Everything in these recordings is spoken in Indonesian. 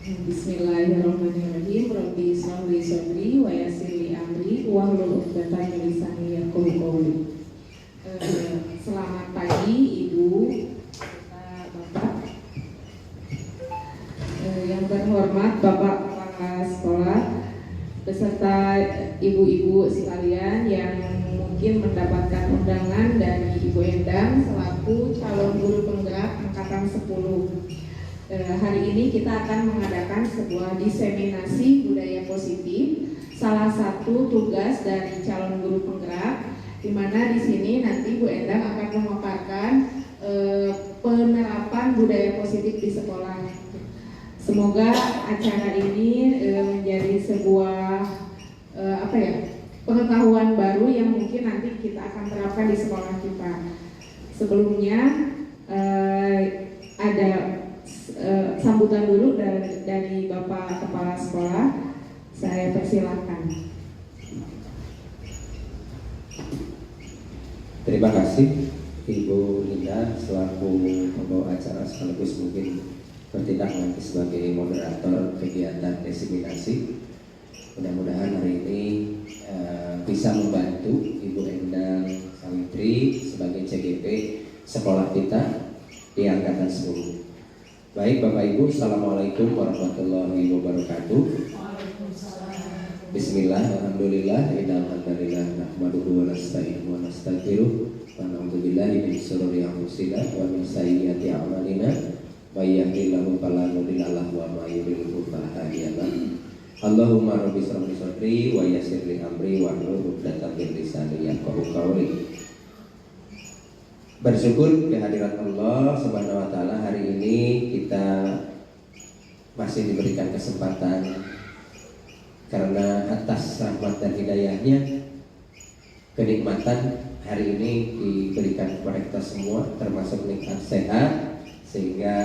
Bismillahirrahmanirrahim. Rabbi ishrah li sadri wa yassir li amri wahlul 'uqdatam min lisani yafqahu qawli. Selamat pagi Ibu, Bapak. Yang terhormat Bapak Kepala Sekolah beserta ibu-ibu sekalian yang mungkin mendapatkan undangan dari Ibu Endang selaku calon guru penggerak angkatan 10. Hari ini kita akan mengadakan sebuah diseminasi budaya positif. Salah satu tugas dari calon guru penggerak, di mana di sini nanti Bu Endang akan memaparkan penerapan budaya positif di sekolah. Semoga acara ini menjadi sebuah pengetahuan baru yang mungkin nanti kita akan terapkan di sekolah kita. Sebelumnya ada sambutan dulu dari Bapak Kepala Sekolah. Saya persilakan. Terima kasih Ibu Linda selaku pembawa acara sekaligus mungkin bertindak nanti sebagai moderator kegiatan diseminasi. Mudah-mudahan hari ini bisa membantu Ibu Endang Sawitri sebagai CGP sekolah kita di angkatan 10. Baik Bapak Ibu, Assalamualaikum warahmatullahi wabarakatuh. Bismillah, alhamdulillah, innalhamdulillah, nahmaduhu wa nasta'inuhu wa nastaghfiruh wa na'udzubillahi min syururi anfusina wa min sayyiati a'malina may yahdihillahu fala mudilla lahu wa may yudlil fala hadiya lahu. Allahumma rabbi shrah li sadri wa yassir li amri wahlul 'uqdatam min lisani yafqahu qawli. Bersyukur kehadirat Allah Subhanahu wa taala, hari ini kita masih diberikan kesempatan karena atas rahmat dan hidayahnya kenikmatan hari ini diberikan kepada kita semua, termasuk nikmat sehat, sehingga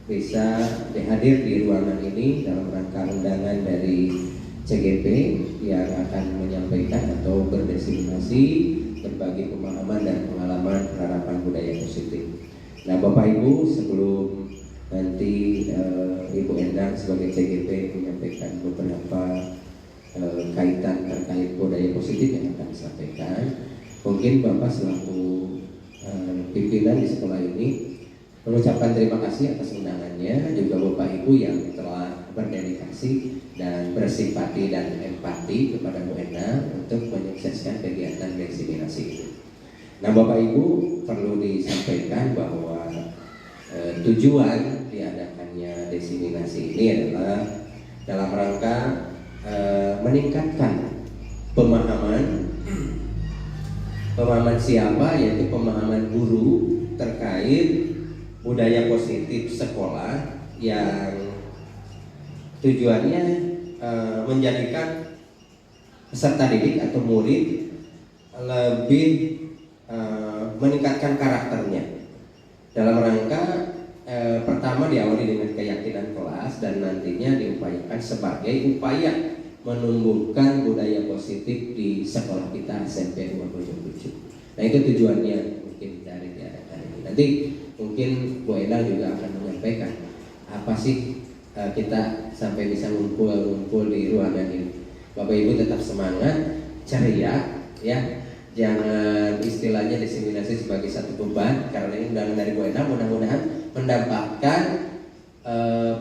bisa dihadir di ruangan ini dalam rangka undangan dari CGP yang akan menyampaikan atau berdiseminasi berbagi pemahaman dan pengalaman penerapan budaya positif. Nah Bapak Ibu, sebelum nanti Ibu Endang sebagai CGP menyampaikan beberapa kaitan terkait budaya positif yang akan disampaikan, mungkin Bapak selaku pimpinan di sekolah ini mengucapkan terima kasih atas undangannya, juga Bapak Ibu yang telah berdedikasi dan bersimpati dan empati kepada Bu Endang untuk menyukseskan kegiatan diseminasi ini. Nah Bapak Ibu, perlu disampaikan bahwa tujuan diadakannya diseminasi ini adalah dalam rangka meningkatkan pemahaman siapa, yaitu pemahaman guru terkait budaya positif sekolah yang tujuannya menjadikan peserta didik atau murid lebih meningkatkan karakternya dalam rangka pertama diawali dengan keyakinan kelas dan nantinya diupayakan sebagai upaya menumbuhkan budaya positif di sekolah kita SMP 27. Nah itu tujuannya mungkin dari diadakan ini. Nanti mungkin Bu Endang juga akan menyampaikan apa sih kita sampai bisa ngumpul di ruangan ini. Bapak Ibu tetap semangat, ceria, ya. Jangan istilahnya diseminasi sebagai satu beban, karena ini undangan dari Bu Endang, mudah-mudahan mendapatkan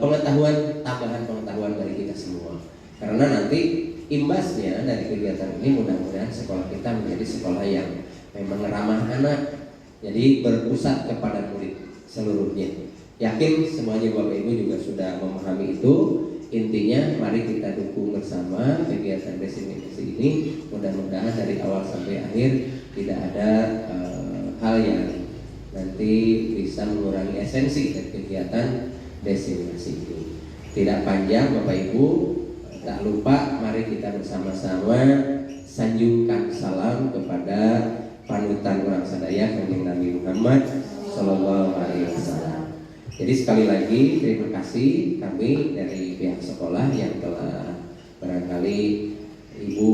tambahan pengetahuan dari kita semua. Karena nanti imbasnya dari kegiatan ini mudah-mudahan sekolah kita menjadi sekolah yang memang ramah anak, jadi berpusat kepada murid seluruhnya. Yakin semuanya Bapak Ibu juga sudah memahami itu. Intinya mari kita dukung bersama kegiatan diseminasi ini. Mudah-mudahan dari awal sampai akhir tidak ada hal yang nanti bisa mengurangi esensi dari kegiatan diseminasi ini. Tidak panjang Bapak Ibu, tak lupa mari kita bersama-sama sanjungkan salam kepada panutan orang sadaya Kanjeng Nabi Muhammad Sallallahu Alaihi Wasallam. Jadi sekali lagi terima kasih kami dari pihak sekolah yang telah barangkali Ibu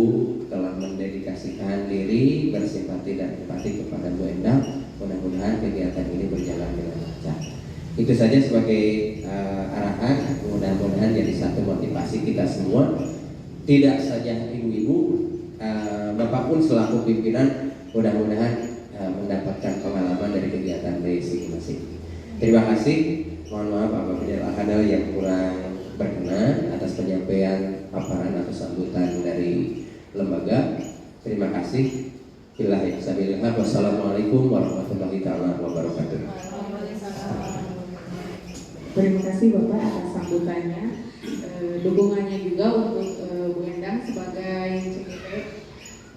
telah mendedikasikan diri bersimpati dan empati kepada Bu Endang. Mudah-mudahan kegiatan ini berjalan dengan lancar. Itu saja sebagai arahan. mudah-mudahan jadi satu motivasi kita semua, tidak saja ibu-ibu, bapak pun selaku pimpinan mudah-mudahan mendapatkan pengalaman dari kegiatan BSI masing-masing. Terima kasih. Mohon maaf apabila ada yang kurang berkenan atas penyampaian paparan atau sambutan dari lembaga. Terima kasih. Billahi sabilillah. Wassalamualaikum warahmatullahi wabarakatuh. Terima kasih Bapak atas sambutannya, dukungannya juga untuk Bu Endang sebagai CGP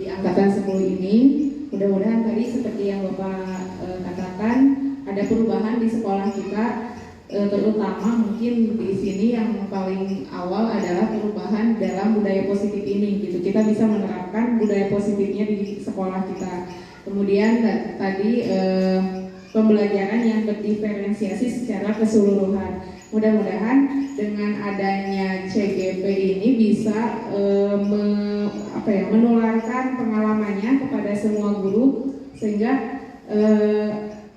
di angkatan 10 ini. Mudah-mudahan tadi seperti yang Bapak katakan, ada perubahan di sekolah kita, terutama mungkin di sini yang paling awal adalah perubahan dalam budaya positif ini. Gitu. Kita bisa menerapkan budaya positifnya di sekolah kita. Kemudian tadi pembelajaran yang berdiferensiasi secara keseluruhan. Mudah-mudahan dengan adanya CGP ini bisa menularkan pengalamannya kepada semua guru, sehingga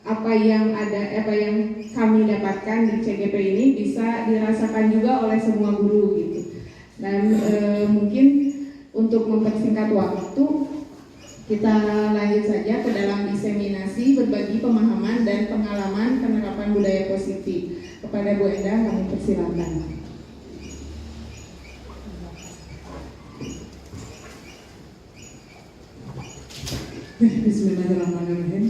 apa yang kami dapatkan di CGP ini bisa dirasakan juga oleh semua guru gitu. Dan mungkin untuk mempersingkat waktu, kita lanjut saja ke dalam diseminasi berbagi pemahaman dan pengalaman penerapan budaya positif. Kepada Bu Endang kami persilakan. Bismillahirrahmanirrahim.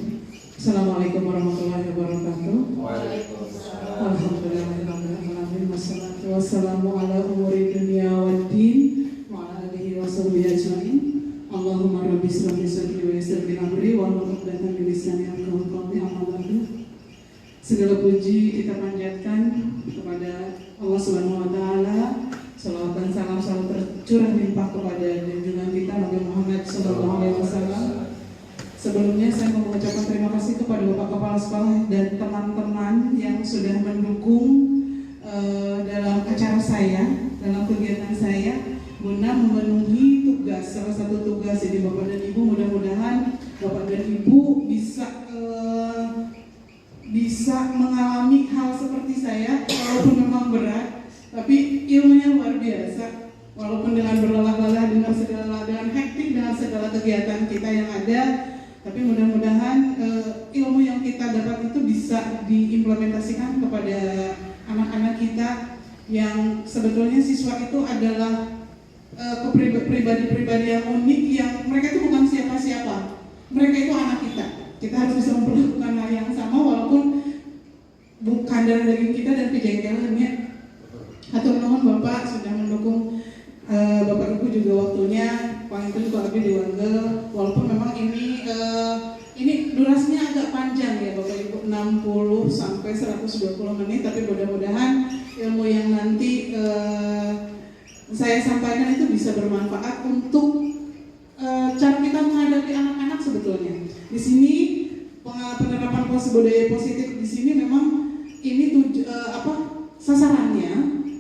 Assalamualaikum warahmatullahi wabarakatuh. Waalaikumsalam. Alhamdulillahirrahmanirrahim. Wassalatu wassalamu ala umuri dunia waddin wa ala alihi wa sahbihi ajma'in. Allahumma rabbi shrah li sadri wa yassir li amri wa hlul 'uqdatam min lisani yafqahu qawli. Amma ba'du. Segala puji kita panjatkan kepada Allah Subhanahu wa taala. Salawat dan salam selalu tercurah limpah kepada junjungan kita Nabi Muhammad sallallahu alaihi wasallam. Sebelumnya saya mau mengucapkan terima kasih kepada Bapak Kepala Sekolah dan teman-teman yang sudah mendukung dalam acara saya, dalam kegiatan saya, guna memenuhi tugas. Salah satu tugas jadi Bapak dan Ibu, mudah-mudahan Bapak dan Ibu bisa mengalami hal seperti saya, walaupun memang berat, tapi ilmunya luar biasa. Walaupun dengan berlelah-lelah, dengan hektik, dengan segala kegiatan kita yang ada, tapi mudah-mudahan ilmu yang kita dapat itu bisa diimplementasikan kepada anak-anak kita, yang sebetulnya siswa itu adalah pribadi-pribadi yang unik, yang mereka itu bukan siapa-siapa, mereka itu anak kita. Kita harus bisa memperlakukan hal yang sama walaupun bukan darah daging kita dan pejengkelannya. Hatur nuhun Bapak sudah mendukung Bapak Ibu juga waktunya, paling itu juga abdi diwanggel. Walaupun memang ini durasinya agak panjang ya Bapak Ibu, 60 sampai 120 menit, tapi mudah-mudahan ilmu yang nanti saya sampaikan itu bisa bermanfaat untuk cara kita menghadapi anak-anak sebetulnya. Di sini penerapan budaya positif di sini memang ini sasarannya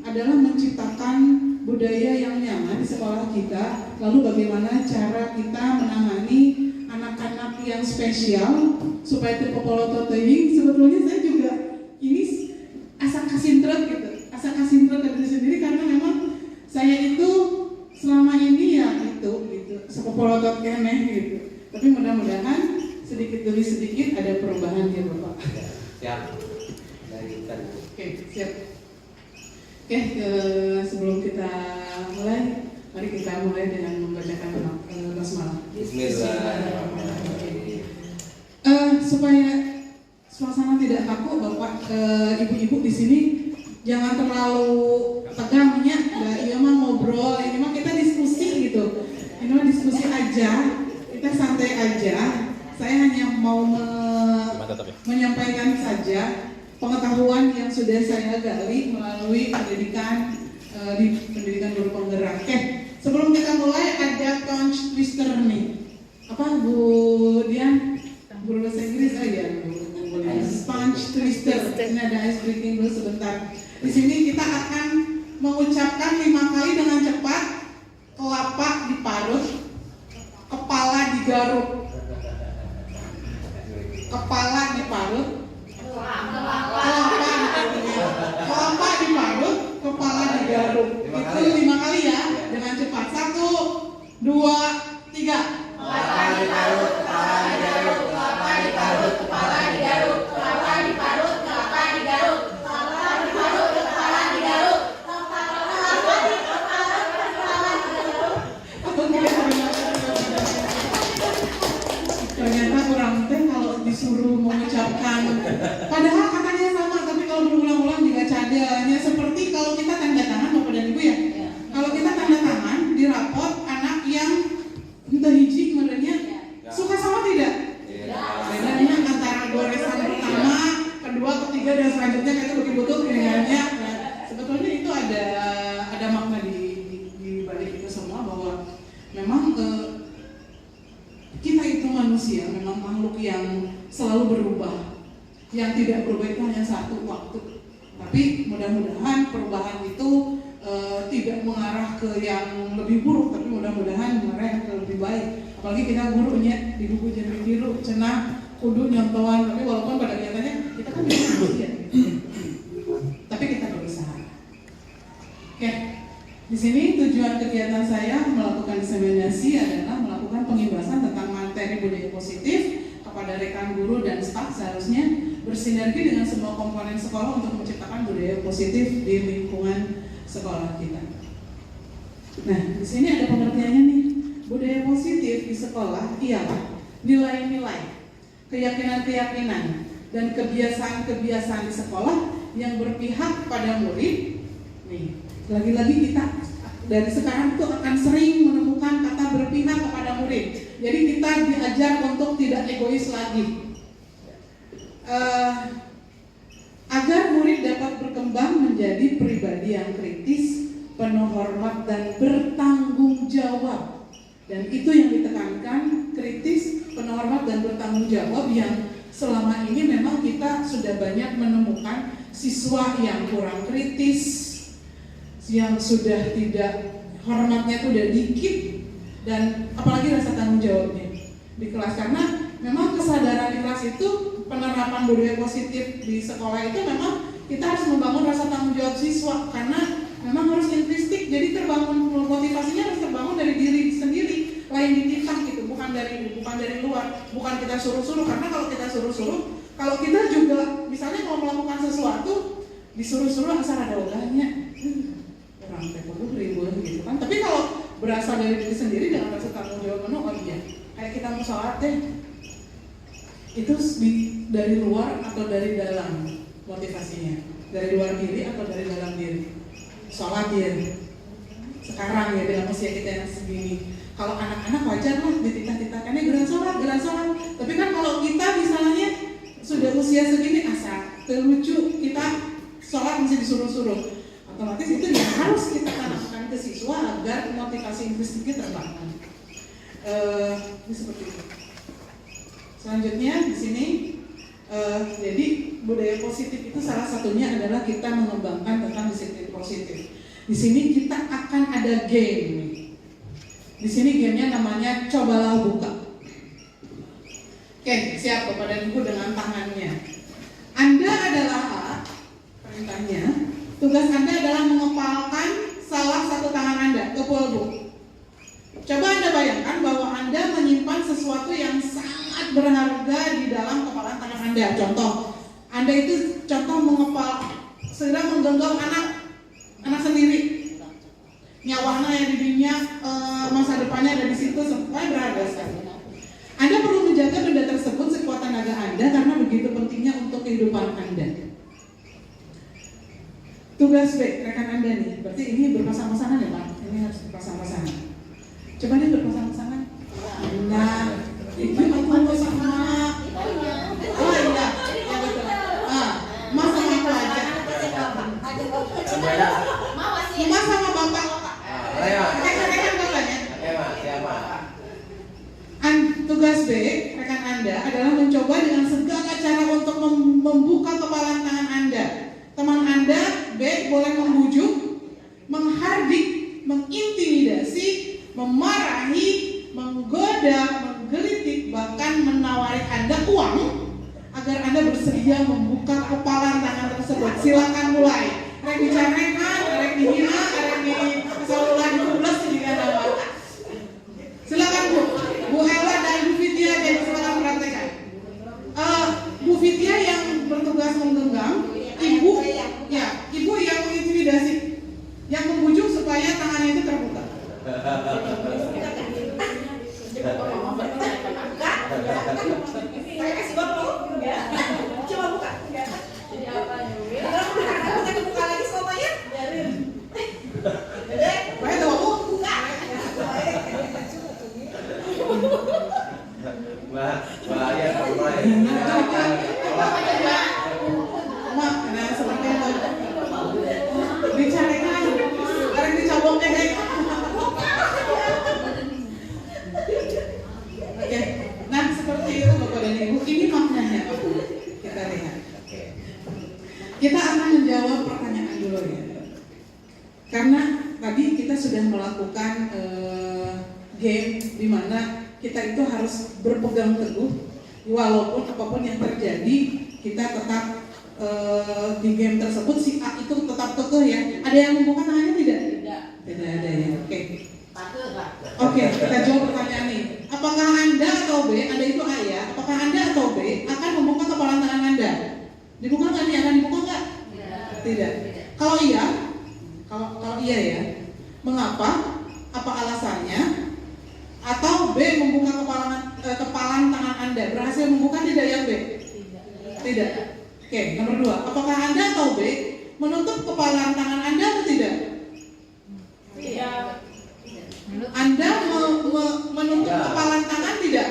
adalah menciptakan budaya yang nyaman di sekolah kita. Lalu bagaimana cara kita menangani anak-anak yang spesial supaya terpopoloto teuing. Sebetulnya saya juga ini asa kasintret gitu, asa kasintret ke diri sendiri karena memang saya itu selama ini ya gitu sepopolotot keneh gitu. Tapi mudah-mudahan sedikit demi sedikit ada perubahan ya Bapak. Siap. Oke, siap. Oke, sebelum kita mulai, mari kita mulai dengan membacakan basmalah. Bismillahirrahmanirrahim. Supaya suasana tidak kaku, Bapak, ibu-ibu di sini jangan terlalu tegangnya. Iya mah ngobrol, ini mah kita diskusi gitu. Ini mah diskusi aja, kita santai aja. Saya hanya mau menyampaikan saja pengetahuan yang sudah saya gali melalui pendidikan di pendidikan guru penggerak. Sebelum kita mulai ada tongue twister nih. Apa Bu Dian? Guru bahasa Inggris aja. Sponge twister. Ini ada ice breaking dulu sebentar. Di sini kita akan mengucapkan 5 kali dengan cepat. Kelapa diparut, kepala digaruk. Kepala diparut, kelapa diparut, kepala Ternyata orang teh kalau disuruh mengucapkan, padahal katanya sama, tapi kalau berulang-ulang juga cadanya. Seperti kalau kita tanda tangan, Bapak dan Ibu ya. Kalau kita tanda tangan di rapot, anak yang entah hiji merenya suka sama tidak? Bedanya antara goresan pertama, kedua, ketiga dan selanjutnya kayak itu begitu pilihannya. Sebetulnya itu ada makna di balik itu semua, bahwa memang kita itu manusia, memang makhluk yang selalu berubah. Yang tidak berubah itu hanya satu, waktu. Tapi mudah-mudahan perubahan itu tidak mengarah ke yang lebih buruk, tapi mudah-mudahan mengarah ke lebih baik. Apalagi kita gurunya di buku jadi biru, cenah, kudu nyontohan, tapi walaupun pada kenyataannya kita kan bisa manusia, tapi kita berusaha. Oke, di sini tujuan kegiatan saya melakukan diseminasi adalah melakukan pengibasan tentang materi budaya positif kepada rekan guru dan staf, seharusnya bersinergi dengan semua komponen sekolah untuk menciptakan budaya positif di lingkungan sekolah kita. Nah, di sini ada pengertiannya nih. Budaya positif di sekolah ialah nilai-nilai, keyakinan-keyakinan, dan kebiasaan-kebiasaan di sekolah yang berpihak pada murid. Nih, lagi-lagi kita dari sekarang tuh akan sering menemukan kata berpihak kepada murid. Jadi kita diajar untuk tidak egois lagi. Agar murid dapat berkembang menjadi pribadi yang kritis, penuh hormat dan bertanggung jawab. Dan itu yang ditekankan, kritis, penuh hormat dan bertanggung jawab, yang selama ini memang kita sudah banyak menemukan siswa yang kurang kritis, yang sudah tidak hormatnya itu udah dikit, dan apalagi rasa tanggung jawabnya di kelas. Karena memang kesadaran di kelas itu, penerapan budaya positif di sekolah itu memang kita harus membangun rasa tanggung jawab siswa, karena memang harus intristik. Jadi terbangun, motivasinya harus terbangun dari diri sendiri, lain dititah gitu, bukan dari luar, bukan kita suruh-suruh. Karena kalau kita suruh-suruh, kalau kita juga misalnya mau melakukan sesuatu disuruh-suruh asal ada ogahnya, orang tepuk ribu gitu kan. Tapi kalau berasal dari diri sendiri dengan rasa tanggung jawab penuh, oh iya, kayak kita mau sholat deh, itu dari luar atau dari dalam motivasinya, dari luar diri atau dari dalam diri. Sholat ya sekarang ya dalam usia kita yang segini, kalau anak-anak wajar lah dititah-titahkannya geran sholat. Tapi kan kalau kita misalnya sudah usia segini, asal terlucu kita sholat mesti disuruh-suruh, otomatis itu yang harus kita tanamkan ke siswa agar motivasi intrinsik terbangun. Ini seperti itu. Selanjutnya di sini, jadi budaya positif itu salah satunya adalah kita mengembangkan tentang disiplin positif. Di sini kita akan ada game. Di sini gamenya namanya cobalah buka. Oke, siap Bapak dan Ibu dengan tangannya. Anda adalah A, perintahnya. Tugas Anda adalah mengepalkan salah satu tangan Anda ke pulbu. Coba Anda bayangkan bahwa Anda menyimpan sesuatu yang sangat berharga di dalam kepalan tangan Anda. Contoh, Anda itu sedang menggenggam anak sendiri. Nyawanya yang di dunia, masa depannya ada di situ, semuanya berharga sekali. Anda perlu menjaga benda tersebut sekuat tenaga Anda karena begitu pentingnya untuk kehidupan Anda. Tugas B, rekan Anda nih, berarti ini berpasang-pasangan ya Pak? Ini harus berpasang-pasangan. Coba deh berpasang-pasangan. Nah, itu aku sama. Oh iya, ya betul. Mas sama aku aja. Mas sama bapak. Rekan bapaknya. Tugas B, rekan Anda adalah mencoba dengan segala cara untuk membuka kepalan tangan Anda. Teman Anda B boleh membujuk, menghardik, mengintimidasi, memarahi, menggoda, menggelitik, bahkan menawari Anda uang agar Anda bersedia membuka kepalan tangan tersebut. Silakan mulai. Rek dicarekan, rek dihina, rek di saluran dikubles jika nama. Silakan Bu Ella dan Bu Fitya, dan silakan praktekkan. Bu Fitya yang bertugas menggenggam, ibu yang mengintimidasi, yang membujuk supaya tangannya itu terbuka. Saya kasih waktu. Coba buka. Jadi apa ya? Kita buka lagi semuanya. Baik, tuh aku. Buka. Bahaya mulai. Mak, nah seperti itu. Dicarikan, orang dicabok deh. Oke, nah seperti itu Bapak dan Ibu, ini maknanya Bapak. Kita lihat. Kita akan menjawab pertanyaan dulu ya. Karena tadi kita sudah melakukan game di mana kita itu harus berpegang teguh walaupun apapun yang terjadi, kita tetap di game tersebut si A itu tetap teguh ya. Ada yang membuka tangannya tidak? Tidak ada ya. Oke. Oke, kita jawab pertanyaan ini. Apakah Anda atau B, Anda itu A ya? Apakah Anda atau B akan membuka kepalan tangan Anda? Dibuka nggak nih? Akan dibuka nggak? Tidak. Kalau iya, kalau iya ya, mengapa? Apa alasannya? Atau B membuka kepalan tangan Anda? Berhasil membuka tidak ya B? Tidak. Oke, nomor 2. Apakah Anda atau B menutup kepalan tangan Anda atau tidak? Tidak. Anda menutup kepalan tangan tidak?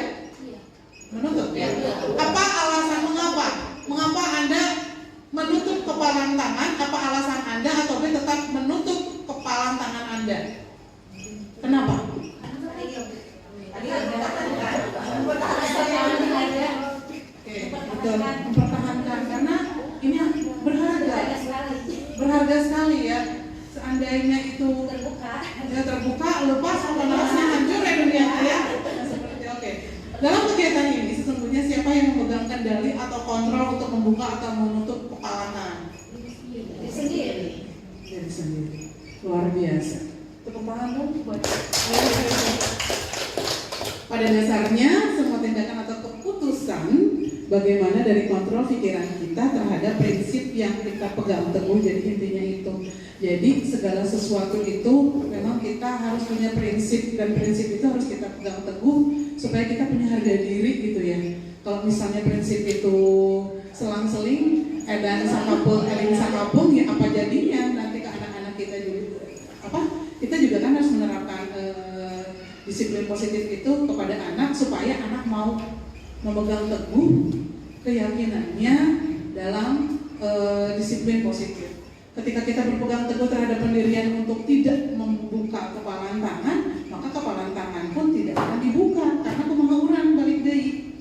Menutup ya. Apa alasan mengapa? Mengapa Anda menutup kepalan tangan? Apa alasan Anda atau B tetap menutup kepalan tangan Anda? Kenapa? Oke, betul. Mempertahankan karena ini berharga sekali ya. Seandainya itu terbuka, lepas tangannya hancur ya dunia ya. Seperti oke. Dalam kegiatan ini sesungguhnya siapa yang memegang kendali atau kontrol untuk membuka atau menutup kepala tangan? Diri sendiri. Luar biasa. Tepuk tangan dong buat. Pada dasarnya semua tindakan atau keputusan bagaimana dari kontrol pikiran kita terhadap prinsip yang kita pegang teguh. Jadi intinya itu. Jadi segala sesuatu itu memang kita harus punya prinsip dan prinsip itu harus kita pegang teguh supaya kita punya harga diri gitu ya. Kalau misalnya prinsip itu selang-seling edan sakapung eling sakapung ya apa jadinya nanti ke anak-anak kita juga kita juga kan harus menerapkan disiplin positif itu kepada anak supaya anak mau memegang teguh keyakinannya dalam disiplin positif. Ketika kita berpegang teguh terhadap pendirian untuk tidak membuka kepalan tangan, maka kepalan tangan pun tidak akan dibuka karena kemauan balik deui.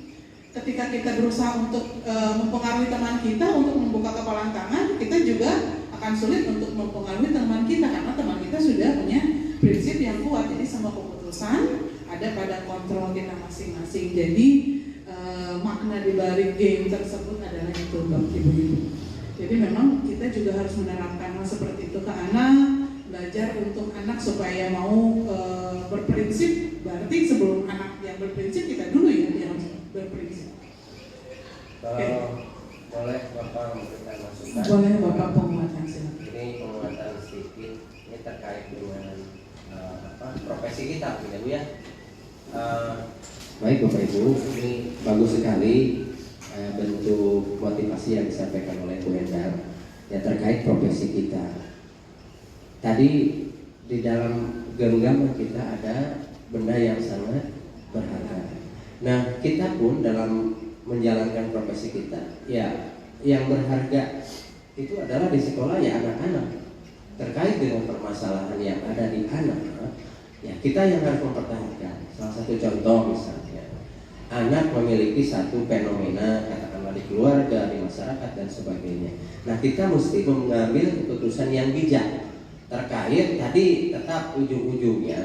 Ketika kita berusaha untuk mempengaruhi teman kita untuk membuka kepalan tangan, kita juga akan sulit untuk mempengaruhi teman kita karena teman kita sudah punya prinsip yang kuat. Jadi semua keputusan ada pada kontrol kita masing-masing. Jadi makna di balik game tersebut adalah itu Bapak Ibu. Jadi memang kita juga harus menerapkan hal seperti itu ke anak, belajar untuk anak supaya mau berprinsip. Berarti sebelum anak yang berprinsip kita dulu ya yang berprinsip. Boleh Bapak memberikan masukan? Boleh Bapak penguatan silakan. Ini penguatan sedikit, ini terkait dengan profesi kita, Bu ya. Baik Bapak Ibu, ini bagus sekali bentuk motivasi yang disampaikan oleh Bu Endar ya terkait profesi kita. Tadi di dalam genggaman kita ada benda yang sangat berharga. Nah kita pun dalam menjalankan profesi kita, ya yang berharga itu adalah di sekolah ya anak-anak. Terkait dengan permasalahan yang ada di anak, ya kita yang harus mempertahankan. Salah satu contoh misalnya, anak memiliki satu fenomena katakanlah di keluarga, di masyarakat dan sebagainya. Nah kita mesti mengambil keputusan yang bijak terkait tadi. Tetap ujung-ujungnya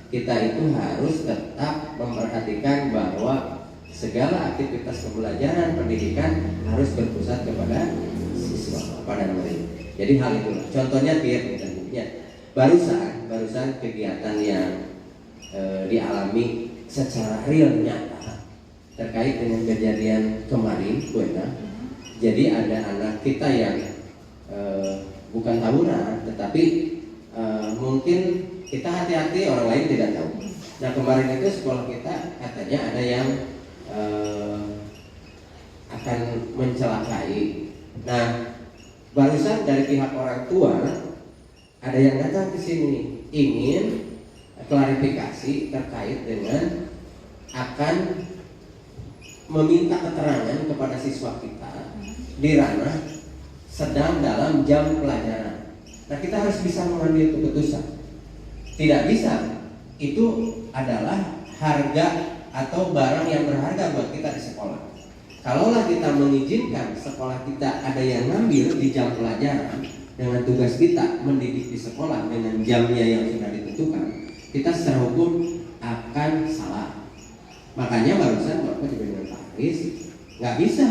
kita itu harus tetap memperhatikan bahwa segala aktivitas pembelajaran pendidikan harus berpusat kepada siswa, pada murid. Jadi hal itu contohnya barusan kegiatan yang dialami secara real nyata terkait dengan kejadian kemarin Bu Ena. Jadi ada anak kita yang bukan tawuran, tetapi mungkin kita hati-hati, orang lain tidak tahu. Nah kemarin itu sekolah kita katanya ada yang akan mencelakai. Nah, barusan dari pihak orang tua ada yang datang ke sini ingin klarifikasi terkait dengan akan meminta keterangan kepada siswa kita di ranah sedang dalam jam pelajaran. Nah, kita harus bisa mengambil keputusan. Tidak bisa, itu adalah harga atau barang yang berharga buat kita di sekolah. Kalaulah kita mengizinkan sekolah kita ada yang ngambil di jam pelajaran dengan tugas kita mendidik di sekolah dengan jamnya yang sudah ditentukan, kita secara hukum akan salah. Makanya barusan Bapak juga dengan Pak Aris nggak bisa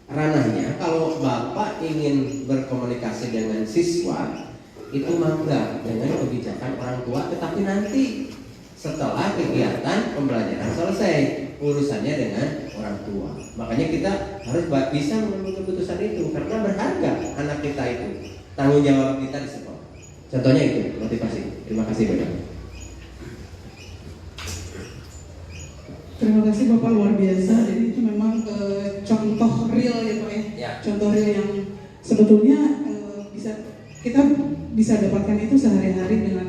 ranahnya. Kalau Bapak ingin berkomunikasi dengan siswa itu mangga dengan kebijakan orang tua, tetapi nanti setelah kegiatan pembelajaran selesai urusannya dengan orang tua. Makanya kita harus bisa mengambil keputusan itu karena berharga anak kita itu, tanggung jawab kita di sekolah. Contohnya itu motivasi. Terima kasih banyak. Terima kasih Bapak, luar biasa. Jadi itu memang contoh real ya Pak ya. Ya. Contoh real yang sebetulnya kita bisa dapatkan itu sehari-hari dengan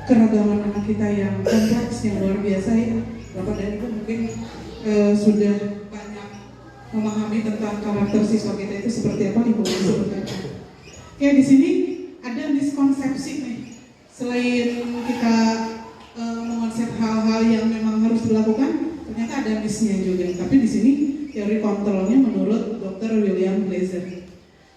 keragaman anak kita yang kompleks, yang luar biasa ya. Bapak dan Ibu mungkin sudah banyak memahami tentang karakter siswa kita itu seperti apa, lingkungan seperti apa. Oke, di sini ada miskonsepsi nih. Selain kita mengonsep hal-hal yang memang harus dilakukan, ternyata ada misnya juga. Tapi di sini teori kontrolnya menurut Dr. William Glaser.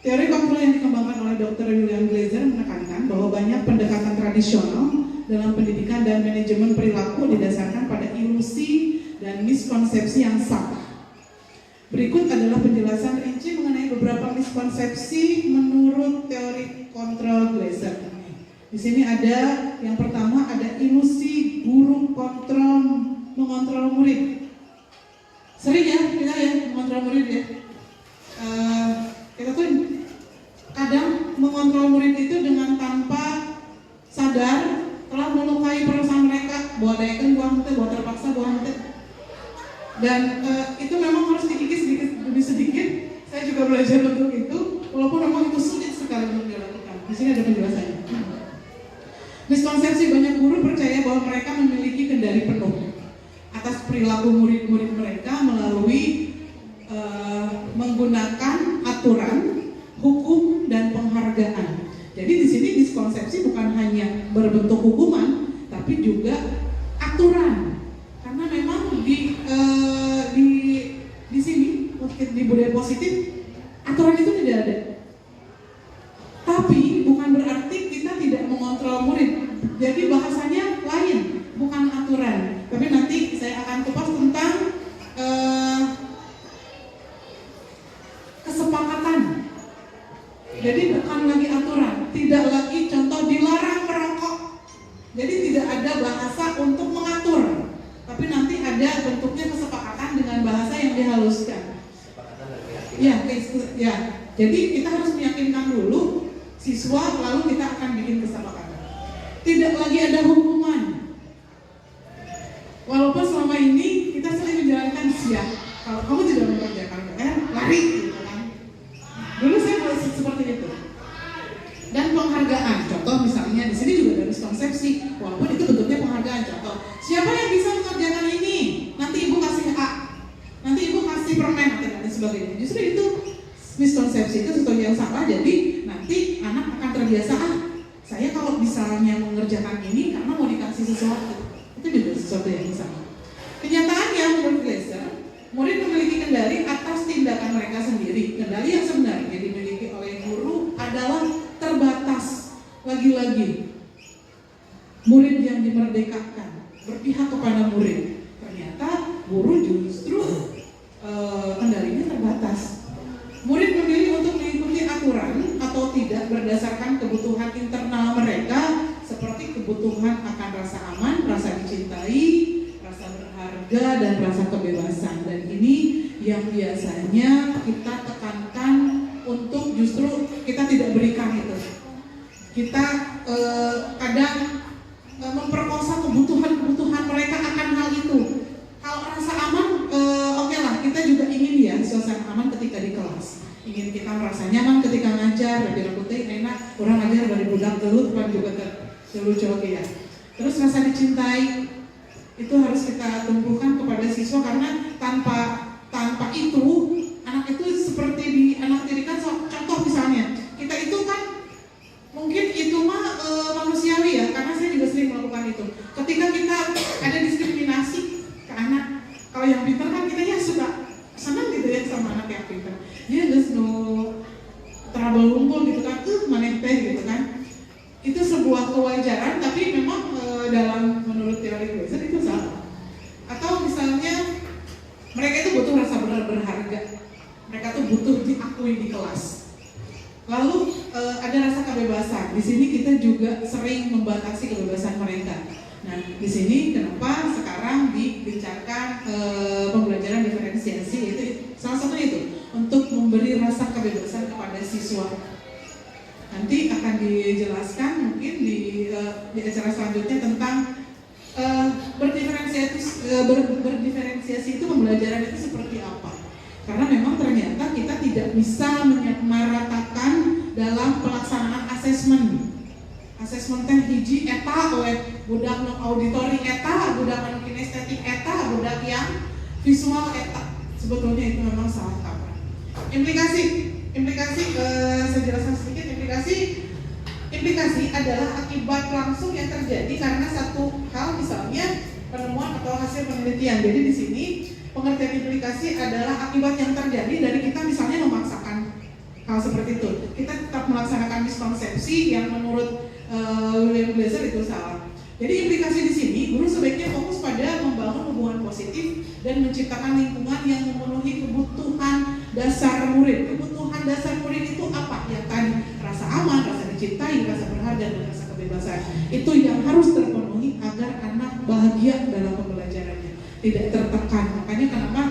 Teori kontrol yang dikembangkan oleh Dr. William Glaser menekankan bahwa banyak pendekatan tradisional dalam pendidikan dan manajemen perilaku didasarkan pada ilusi dan miskonsepsi yang salah. Berikut adalah penjelasan rinci mengenai beberapa miskonsepsi menurut teori kontrol Glaser. Di sini ada yang pertama, ada ilusi guru mengontrol murid. Sering ya kita ya mengontrol murid ya. Kita tuh kadang mengontrol murid itu dengan tanpa sadar telah melukai perasaan mereka, buat dayakan buang hati, buat terpaksa buang hati. Dan itu memang harus dikikis sedikit demi sedikit. Saya juga belajar untuk itu, walaupun memang itu sulit sekali untuk dilakukan. Di sini ada penjelasannya. Miskonsepsi banyak guru percaya bahwa mereka memiliki kendali penuh atas perilaku murid-murid mereka melalui menggunakan aturan, hukum, dan penghargaan. Jadi di sini miskonsepsi bukan hanya berbentuk hukuman, tapi juga aturan. Karena memang di sini di budaya positif aturan itu tidak ada. Tapi bukan berarti kita tidak mengontrol murid. Jadi bahasanya lain, bukan aturan. Tapi nanti saya akan kupas tentang kesepakatan. Jadi bukan lagi aturan, tidak lagi contoh dilarang merokok. Jadi tidak ada bahasa untuk mengatur, tapi nanti ada bentuknya kesepakatan dengan bahasa yang dihaluskan. Ya. Jadi kita harus meyakinkan dulu siswa, lalu kita akan bikin kesepakatan. Tidak lagi ada hukuman. Walaupun selama ini kita sering menjalankan siap. Kalau kamu tidak mengerjakan PR, lari gitu kan. Dulu saya mulai seperti itu. Dan penghargaan, contoh misalnya di sini juga ada miskonsepsi, walaupun itu bentuknya penghargaan. Contoh, siapa yang bisa mengerjakan ini? Nanti ibu kasih A, nanti ibu kasih permen atau dan sebagainya. Justru itu miskonsepsi, itu sesuatu yang salah. Jadi nanti anak akan terbiasa, saya kalau misalnya mengerjakan ini karena mau dikasih sesuatu, itu juga sesuatu yang salah. Kenyataannya menurut Glaser, murid memiliki kendali atas tindakan mereka sendiri. Kendali yang sebenarnya dimiliki oleh guru adalah terbatas. Lagi-lagi murid yang dimerdekakan berpihak kepada murid. Ternyata guru justru kendalinya terbatas. Murid memilih untuk mengikuti aturan atau tidak berdasarkan kebutuhan internal mereka, seperti kebutuhan akan rasa aman, rasa dicintai, rasa berharga, dan rasa kebebasan. Dan ini yang biasanya kita tekankan untuk justru kita tidak berikan itu. Kita kadang memperkosa kebutuhan mereka akan hal itu. Kalau rasa aman kita merasa nyaman ketika ngajar, lebih reputih, enak, orang ngajar dari budak gelut, kan juga lucu oke ya. Terus rasa dicintai itu harus kita tumbuhkan kepada siswa, karena tanpa itu anak itu seperti di anak didikan. Contoh misalnya kita itu kan mungkin itu mah manusiawi ya, karena saya juga sering melakukan itu. Ketika kita ada diskriminasi ke anak, kalau yang pintar kan kita ya suka senang gitu ya sama anak yang pintar. Dia just no trouble ngumpul gitu kan, maneh teh gitu kan. Itu sebuah kewajaran, tapi memang dalam menurut teori Glaser itu salah. Atau misalnya mereka itu butuh rasa berharga, mereka tuh butuh diakui di kelas. Lalu ada rasa kebebasan. Di sini kita juga sering membatasi kebebasan mereka. Nah, di sini kenapa sekarang digencarkan pembelajaran diferensiasi, itu salah satu itu untuk memberi rasa kebebasan kepada siswa. Nanti akan dijelaskan mungkin di acara selanjutnya tentang berdiferensiasi itu pembelajaran itu seperti apa. Karena memang ternyata kita tidak bisa meratakan dalam pelaksanaan asesmen. Asesmen teh hiji eta oleh budak nu auditori eta, budak nu kinestetik eta, budak yang visual eta. Sebetulnya itu memang salah kaprah. Implikasi saya jelaskan sedikit. Implikasi adalah akibat langsung yang terjadi karena satu hal, misalnya penemuan atau hasil penelitian. Jadi di sini pengertian implikasi adalah akibat yang terjadi dari kita misalnya memaksakan hal seperti itu. Kita tetap melaksanakan miskonsepsi yang menurut William Glaser itu salah. Jadi implikasi di sini, guru sebaiknya fokus pada membangun hubungan positif dan menciptakan lingkungan yang memenuhi kebutuhan dasar murid. Kebutuhan dasar murid itu apa? Yang tadi, rasa aman, rasa dicintai, rasa berharga, dan rasa kebebasan. Itu yang harus terpenuhi agar anak bahagia dalam pembelajarannya, tidak tertekan. Makanya kenapa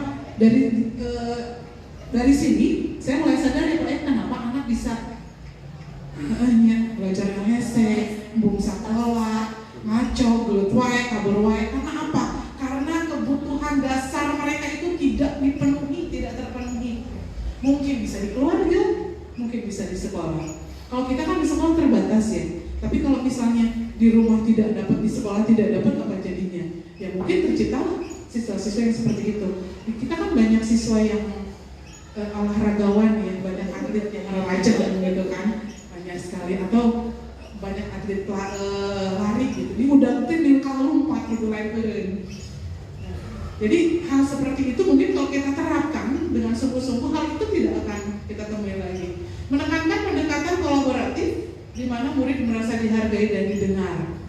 dari sini saya mulai sadar ya, kenapa anak bisa belajar hese, bung sekolah, ngaco, gelut wae, kabur wae. Karena apa? Karena kebutuhan dasar mereka itu tidak dipenuhi, tidak terpenuhi. Mungkin bisa di keluarga, mungkin bisa di sekolah. Kalau kita kan di sekolah terbatas ya. Tapi kalau misalnya di rumah tidak dapat, di sekolah tidak dapat, apa jadinya? Ya mungkin terciptalah siswa-siswa yang seperti itu. Kita kan banyak siswa yang olahragawan ya, banyak atlet yang rajin dan gitu kan, banyak sekali. Atau banyak atlet lari gitu, ini udah di kalau lompat gitu lain. Jadi hal seperti itu mungkin kalau kita terapkan dengan sungguh-sungguh, hal itu tidak akan kita temui lagi. Menekankan pendekatan kolaboratif di mana murid merasa dihargai dan didengar.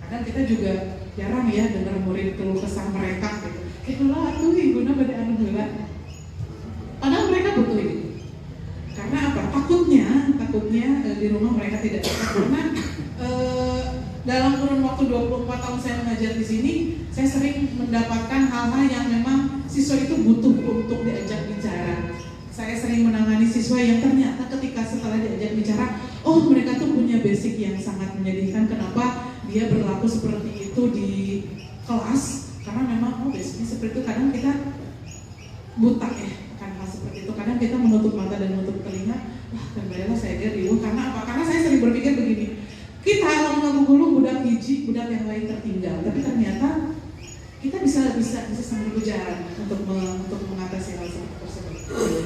Kadang kita juga jarang ya dengar murid keluh kesah mereka gitu. Itulah tuh guna pada anu heula. Padahal mereka butuh itu. Karena apa? Takutnya di rumah mereka tidak dapat. Karena dalam kurun waktu 24 tahun saya mengajar di sini, saya sering mendapatkan hal-hal yang memang siswa itu butuh untuk diajak bicara. Saya sering menangani siswa yang ternyata ketika setelah diajak bicara, oh mereka tuh punya basic yang sangat menyedihkan. Kenapa dia berlaku seperti itu di kelas? Karena memang basicnya seperti itu. Kadang kita buta ya akan hal seperti itu. Kadang kita menutup mata dan menutup telinga. Wah, kembalilah saya riuh. Karena apa? Karena saya sering berpikir begini. Kita ngagulung budak hiji, budak yang lain tertinggal. Tapi ternyata kita bisa sambil berjalan untuk mengatasi hal seperti tersebut.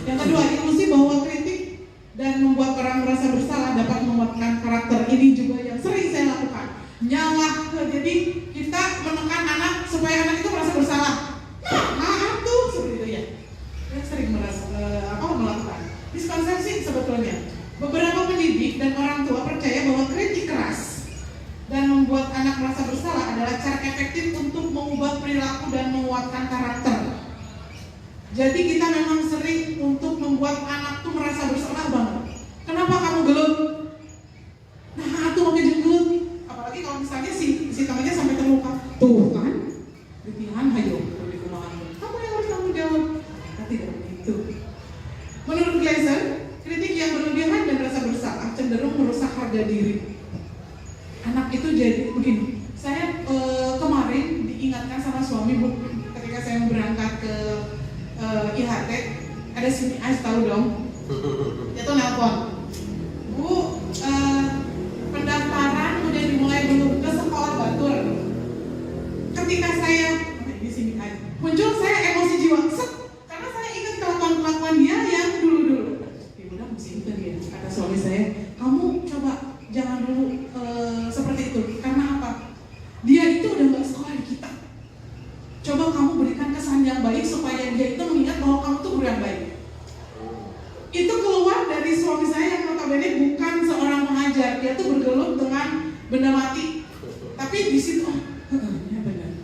Yang kedua, ilusi bahwa kritik dan membuat orang merasa bersalah dapat menguatkan karakter. Ini juga yang sering saya lakukan. Nyalah. Jadi kita menekan anak supaya anak itu merasa bersalah. Nah, maaf tuh seperti itu ya. Saya sering melakukan miskonsepsi sebetulnya. Beberapa pendidik dan orang tua percaya bahwa kritik keras dan membuat anak merasa bersalah adalah cara efektif untuk mengubah perilaku dan menguatkan karakter. Jadi kita memang sering untuk membuat anak tuh merasa bersalah banget. Kenapa kamu gelut? Nah, aku mau gelut. Apalagi kalau misalnya si temannya sampai terluka. Tuh kan, dipilihan hayo di kumaha. Kamu yang harus tanggung jawab. Kita tidak begitu. Menurut Glaser, kritik yang berlebihan dan rasa bersalah cenderung merusak harga diri. Anak itu jadi begini. Saya kemarin diingatkan sama suami ketika saya berangkat ke IHT, ada sini Ais tahu dong, Dia tuh nelpon, Bu, pendaftaran udah dimulai belum ke sekolah Batur. Ketika saya di sini aja, muncul saya emosi jiwa, karena saya ingat kelakuan dia yang dulu. Ya udah mesti itu dia. Kata suami saya, kamu coba jangan dulu seperti itu. Karena apa? Dia itu udah nggak sekolah di kita. Coba kamu berikan kesan yang baik supaya dia itu mengingat bahwa kamu tuh guru yang baik. Itu keluar dari suami saya yang notabene bukan seorang pengajar, dia tuh bergelut dengan benda mati. Tapi di situ, ya benar.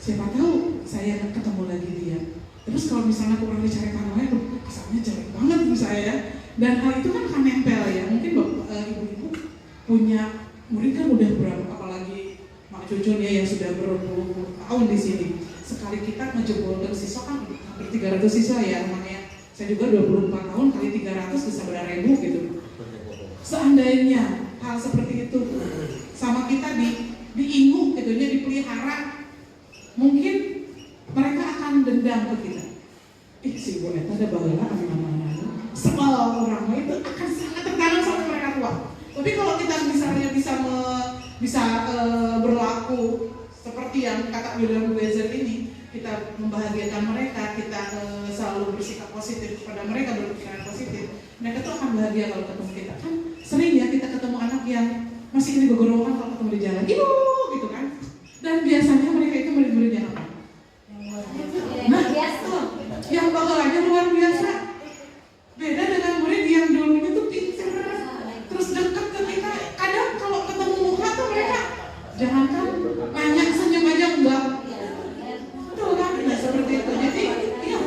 Siapa tahu saya akan ketemu lagi dia. Terus kalau misalnya aku pernah dicari lain, kesannya jelek banget bu saya. Dan hal itu kan nempel ya. Mungkin ibu-ibu punya murid kan udah berapa, apalagi Mak Cucun ya yang sudah berpuluh tahun di sini. Sekali kita ngejebolkan siswa kan hampir 300 siswa ya, namanya saya juga 24 tahun kali 300 bisa berapa ribu gitu. Seandainya hal seperti itu sama kita diingu gitu ya, dipelihara, mungkin mereka akan dendam ke kita. Si ibu eta ada baheula aman-aman. Semua orang itu akan sangat tertanam sampai mereka tua. Tapi kalau kita misalnya bisa berlaku seperti yang kata William Blazer ini, kita membahagiakan mereka, kita selalu bersikap positif kepada mereka, berpikiran positif, mereka tuh akan bahagia kalau ketemu kita. Kan sering ya kita ketemu anak yang masih ini gogorokan kalau ketemu di jalan, ibu gitu kan. Dan biasanya mereka itu murid-murid yang apa? Nah, yang bakalannya luar biasa. Beda dengan murid yang dulunya tuh pintar, terus dekat ke kita. Kadang kalau ketemu muka tuh mereka jangankan nanya, senyum aja enggak. Betul kan? Nah seperti itu. Jadi iya.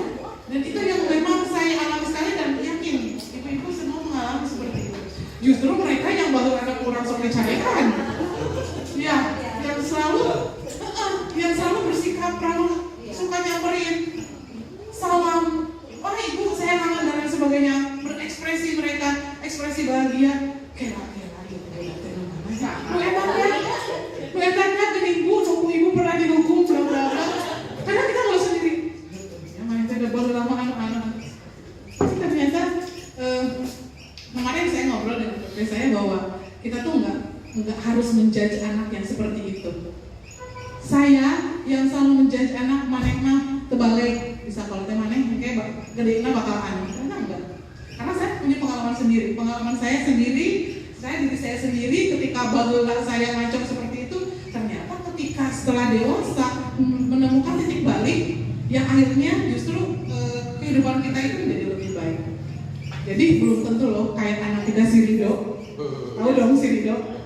Dan itu yang memang saya alami sekali dan yakin ibu-ibu semua mengalami seperti itu. Justru mereka yang baru ada kurang sampai carekan. Ya, yang selalu bersikap ramah, suka nyamperin, salam, wah ibu saya kangen dan lain sebagainya, berekspresi mereka, ekspresi bahagia, kira-kira gitu, lu etaknya gening bu, ibu pernah dihukum berapa-berapa, kadang kita nggak sendiri, ya main saya udah baru lama anak-anak, ternyata kemarin saya ngobrol dengan dokter saya bahwa kita tuh nggak harus menjudge anak yang seperti itu. Saya yang selalu menjudge anak manehna terbalik, bisa kalau teh maneh kayak gedena bakal anu, karena enggak. Karena saya punya pengalaman sendiri. Pengalaman saya diri saya sendiri ketika bageula saya ngacok seperti itu, ternyata ketika setelah dewasa menemukan titik balik yang akhirnya justru kehidupan kita itu menjadi lebih baik. Jadi belum tentu loh kayak anak kita si Rido. Tahu dong si Rido?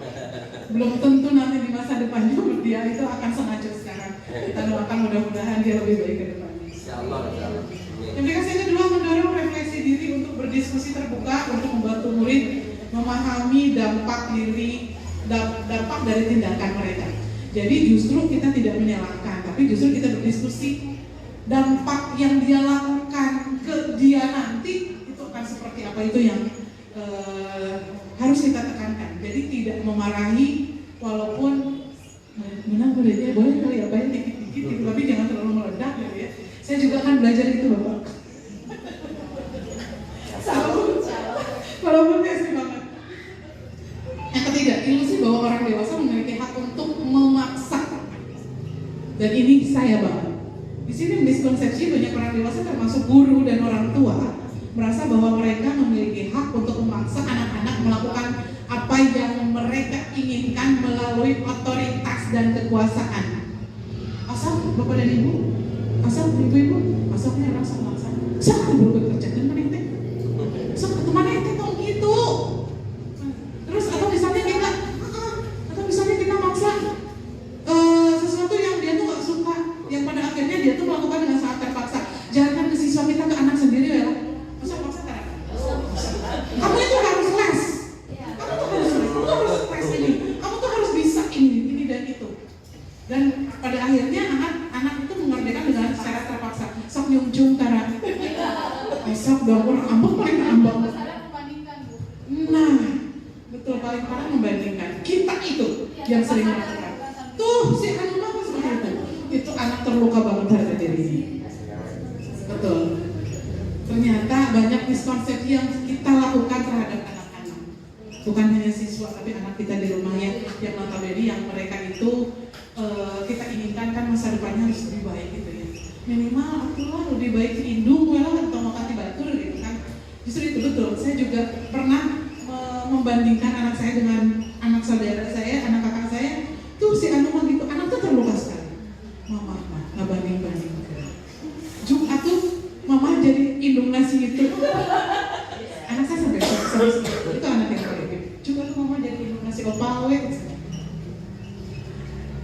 Belum tentu nanti di masa depan juga dia itu akan sengaja sekarang. Kita doakan mudah-mudahan dia lebih baik ke depannya. Insyaallah. Implikasi kedua, mendorong refleksi diri untuk berdiskusi terbuka untuk membantu murid memahami dampak dari tindakan mereka. Jadi justru kita tidak menyalahkan, tapi justru kita berdiskusi dampak yang dia lakukan ke dia nanti itu akan seperti apa, itu yang harus kita tekankan. Jadi tidak memarahi, walaupun menang muridnya boleh kali ya, banyak dikit-dikit gitu, tapi jangan terlalu meledak gitu ya. Saya juga akan belajar itu Bapak. Walaupun saya sering banget. Yang ketiga, ilusi bahwa orang dewasa memiliki hak untuk memaksa. Dan ini saya banget. Di sini miskonsepsi banyak orang dewasa termasuk guru dan orang tua merasa bahwa mereka memiliki hak untuk memaksa anak-anak melakukan apa yang mereka inginkan melalui otoritas dan kekuasaan. Asal bapak dan ibu, asal ibu-ibu, asalnya rasa maksa. Siapa yang bekerja dan mana itu? So kemana itu dong gitu? Terus atau misalnya kita maksa sesuatu yang dia tuh nggak suka, yang pada akhirnya dia tuh melakukan dengan sangat terpaksa. Jangan ke siswa kita, ke anak sendiri ya. Kamu itu harus les, kamu harus les ini, kamu tuh harus bisa ini dan itu. Dan pada akhirnya anak itu mengerjakan dengan secara terpaksa. Sok nyung-cung tara, sok dong orang ambek paling ambek. Nah, betul, paling parah membandingkan. Kita itu yang sering melakukan. Tuh si anak apa seperti itu anak terluka banget harga dirinya. Betul. Ternyata banyak banyak miskonsepsi yang kita lakukan terhadap anak-anak. Bukan hanya siswa, tapi anak kita di rumah yang notabene yang mereka itu kita inginkan kan masa depannya harus lebih baik gitu ya. Minimal akulah lebih baik indung lah atau makan di batur gitu kan. Justru itu betul. Saya juga pernah membandingkan anak saya dengan anak saudara saya, anak kakak saya. Tuh si Anu mah gitu, anak tuh terluka sekali. Mama nggak banding-banding. Jumat tuh mama jadi indung nasi itu. Anak saya sampai itu anak yang paling juga tuh mama jadi indung nasi opawe.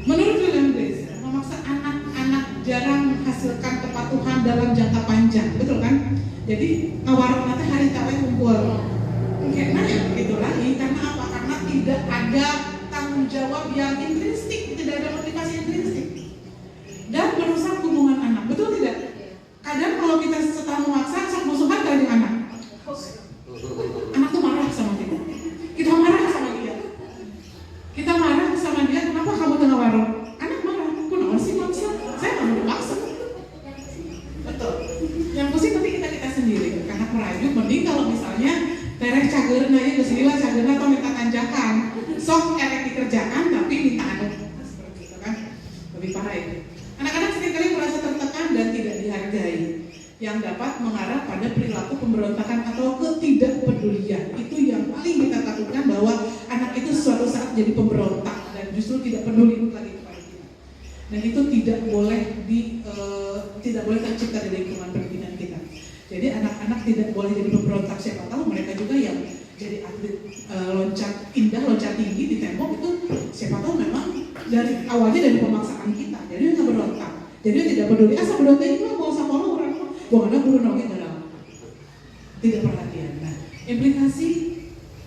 Menurut William Glaser, memaksa anak-anak jarang menghasilkan kepatuhan dalam jangka panjang, betul kan? Jadi kawarung nanti hari tawe kumpul. Karena gitu lagi, karena apa? Karena tidak ada tanggung jawab yang intrinsik, tidak ada motivasi intrinsik, dan merusak hubungan anak, betul tidak? Kadang kalau kita setelah memaksa, sok musuhan kali anak tuh marah sama kita marah sama dia, kenapa kamu tengah warung? Anak marah, kenapa sih maksa? Saya nggak mau dipaksa, betul. Yang pusing nanti kita sendiri, karena merayu. Mending kalau misalnya tereh cager nanya ke sini lah cager atau minta tanjakan, sok erek dikerjakan tapi minta anu seperti itu kan, lebih parah itu. Anak-anak seringkali merasa tertekan dan tidak dihargai, yang dapat mengarah pada perilaku pemberontakan atau ketidakpedulian. Itu yang paling kita takutkan, bahwa anak itu suatu saat jadi pemberontak dan justru tidak peduli lagi kepada kita. Dan itu tidak boleh tercipta di lingkungan pendidikan kita. Jadi anak-anak tidak boleh jadi pemberontak. Siapa tahu mereka juga yang jadi atlet loncat indah, loncat tinggi di tembok itu, siapa tahu memang dari awalnya dari pemaksaan kita. Jadi dia nggak berontak, jadi dia tidak peduli. Asal berontak itu mau sama orang bukan ada guru nongki nggak, tidak perhatian. Nah,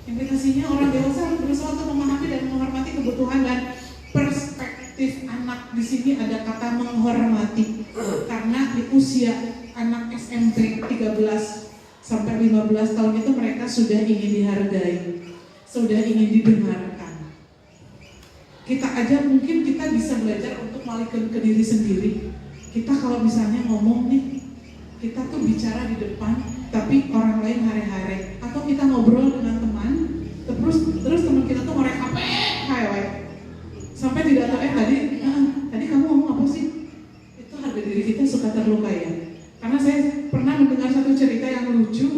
implikasinya orang dewasa harus berusaha untuk memahami dan menghormati kebutuhan dan perspektif anak. Di sini ada kata menghormati, karena di usia anak SMP 13 sampai 15 tahun itu mereka sudah ingin dihargai, sudah ingin didengarkan. Kita aja mungkin kita bisa belajar untuk balikin ke diri sendiri. Kita kalau misalnya ngomong nih, kita tuh bicara di depan, tapi orang lain hare-hare, atau kita ngobrol dengan teman, terus teman kita tuh ngorek HP, sampai tidak tahu tadi kamu ngomong apa sih? Itu harga diri kita suka terluka ya. Karena saya pernah mendengar satu cerita yang lucu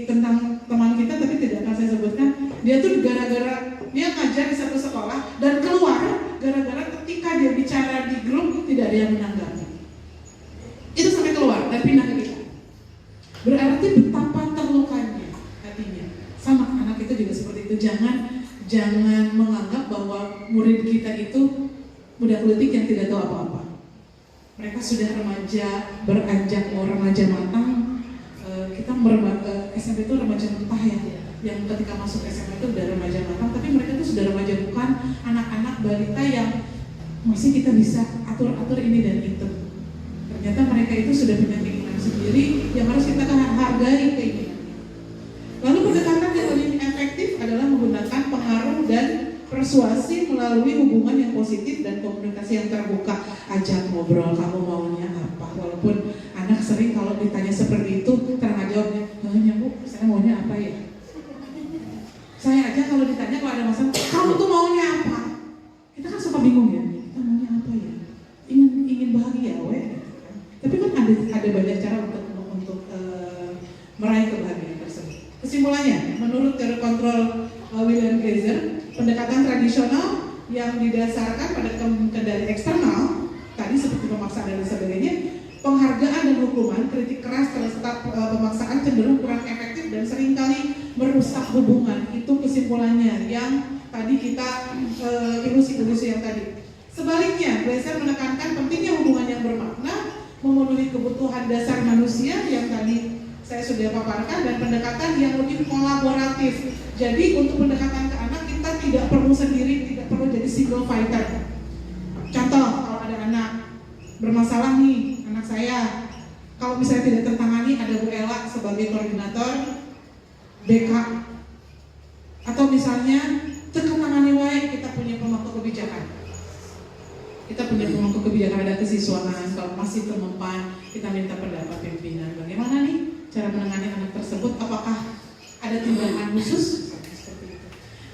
tentang teman kita, tapi tidak akan saya sebutkan. Dia tuh gara-gara dia ngajar di satu sekolah dan keluar gara-gara ketika dia bicara di grup tidak ada yang menanggapi. Itu sampai keluar dan pindah ke kita. Berarti betapa terlukanya hatinya. Sama anak itu juga seperti itu. Jangan menganggap bahwa murid kita itu budak letik yang tidak tahu apa-apa. Mereka sudah remaja, beranjak mau remaja matang. Kita SMP itu remaja mentah ya. Yang ketika masuk SMP itu udah remaja matang, tapi mereka itu sudah remaja, bukan anak-anak balita yang masih kita bisa atur-atur ini dan itu. Ternyata mereka itu sudah punya keinginan sendiri yang harus kita hargai keinginannya. Lalu pendekatan yang lebih efektif adalah menggunakan pengaruh dan persuasi melalui hubungan yang positif dan komunikasi yang terbuka. Ajak ngobrol, kamu maunya apa? Walaupun anak sering kalau ditanya seperti itu, terang jawabnya, Bu, saya maunya apa ya? Saya aja kalau ditanya, kalau ada masalah, kamu tuh maunya apa? Kita kan suka bingung ya, kita maunya apa ya? Ingin bahagia, Tapi kan ada banyak cara untuk meraih kebahagiaan tersebut. Kesimpulannya, menurut teori kontrol William Glaser, pendekatan tradisional yang didasarkan pada kendali eksternal, tadi seperti pemaksaan dan sebagainya, penghargaan dan hukuman, kritik keras terhadap pemaksaan cenderung kurang efektif dan seringkali merusak hubungan. Itu kesimpulannya yang tadi kita ilusi-ilusi yang tadi. Sebaliknya, Glaser menekankan pentingnya hubungan yang bermakna, memenuhi kebutuhan dasar manusia yang tadi saya sudah paparkan, dan pendekatan yang lebih kolaboratif. Jadi untuk pendekatan ke anak kita tidak perlu sendiri, tidak perlu jadi single fighter. Contoh, kalau ada anak bermasalah nih, anak saya, kalau misalnya tidak tertangani, ada Bu Ella sebagai koordinator BK. Atau misalnya tertangani wae, kita punya pemangku kebijakan. Kita punya pemangku kebijakan, ada kesiswaan, kalau masih termempan, kita minta pendapat pimpinan. Bagaimana nih cara menangani anak tersebut, apakah ada tindakan khusus seperti itu.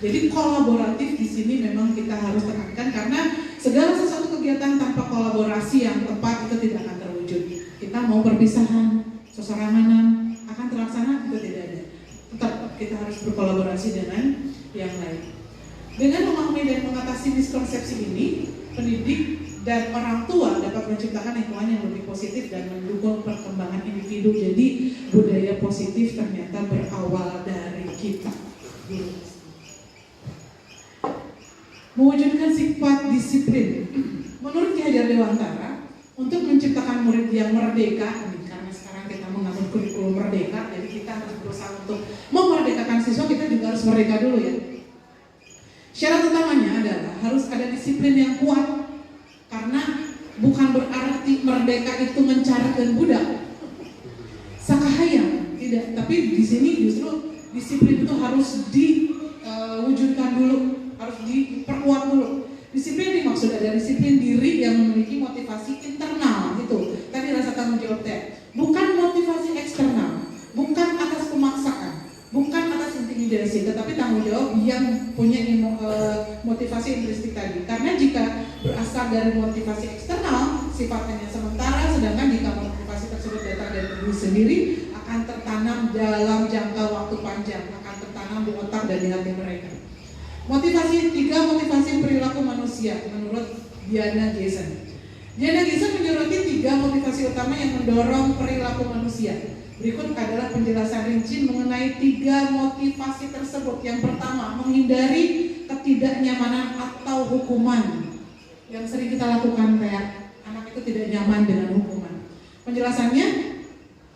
Jadi kolaboratif di sini memang kita harus tekankan, karena segala sesuatu kegiatan tanpa kolaborasi yang tepat itu tidak akan terwujud. Kita mau perpisahan, seseranganan akan terlaksana itu tidak ada. Tetap kita harus berkolaborasi dengan yang lain. Dengan memahami dan mengatasi miskonsepsi ini, pendidik dan orang tua dapat menciptakan lingkungan yang lebih positif dan mendukung perkembangan individu. Jadi budaya positif ternyata berawal dari kita. Mewujudkan sifat disiplin. Menurut Ki Hajar Dewantara, untuk menciptakan murid yang merdeka, karena sekarang kita menganut kurikulum merdeka, jadi kita harus berusaha untuk memerdekakan siswa, kita juga harus merdeka dulu ya. Syarat utamanya adalah harus ada disiplin yang kuat, karena bukan berarti merdeka itu mencari dan budak, sakahayang, tidak. Tapi di sini justru disiplin itu harus diwujudkan dulu, harus diperkuat dulu. Disiplin dimaksud ada disiplin diri yang memiliki motivasi internal gitu. Tadi rasa tanggung jawab bukan motivasi eksternal, bukan atas pemaksaan, bukan atas intimidasi, tetapi tanggung jawab yang punya motivasi intrinsik tadi. Karena jika berasal dari motivasi eksternal, sifatnya sementara, sedangkan jika motivasi tersebut datang dari diri sendiri, akan tertanam dalam jangka waktu panjang, akan tertanam di otak dan di hati mereka. Motivasi 3, motivasi perilaku manusia menurut Diana Geisen. Diana Geisen menyoroti 3 motivasi utama yang mendorong perilaku manusia. Berikut adalah penjelasan rinci mengenai 3 motivasi tersebut. Yang pertama, menghindari ketidaknyamanan atau hukuman. Yang sering kita lakukan kayak anak itu tidak nyaman dengan hukuman. Penjelasannya,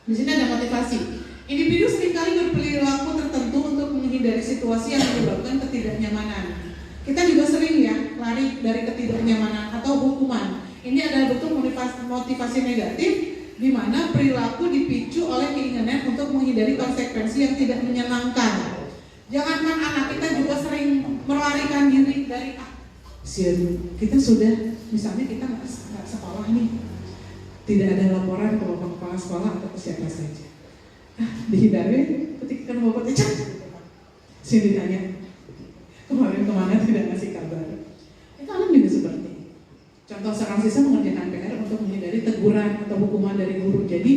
di sini ada motivasi. Individu seringkali berperilaku tertentu untuk menghindari situasi yang menyebabkan ketidaknyamanan. Kita juga sering ya lari dari ketidaknyamanan atau hukuman. Ini adalah bentuk motivasi negatif, di mana perilaku dipicu oleh keinginan untuk menghindari konsekuensi yang tidak menyenangkan. Jangankan anak, kita juga sering melarikan diri dari kita sudah, misalnya kita nggak sekolah nih, tidak ada laporan ke bapak kepala sekolah atau ke siapa saja. Dihindari ketika kan bapak cek, sih ditanya kemarin kemana tidak ngasih kabar. Itu anak juga seperti ini. Contoh seorang siswa mengerjakan PR untuk menghindari teguran atau hukuman dari guru. Jadi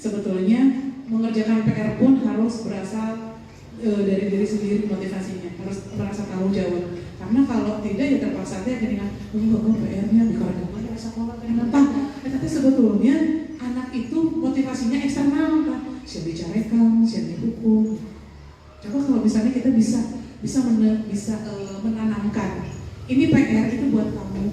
sebetulnya mengerjakan PR pun harus berasal dari diri sendiri, motivasinya harus merasa tanggung jawab. Karena kalau tidak ya terpaksa dia dengan PR-nya dikarenakan rasa sekolah kenapa. Tapi sebetulnya anak itu motivasinya eksternal kan. Siapa bicarakan, siapa dihukum. Coba kalau misalnya kita bisa menanamkan ini PR itu buat kamu,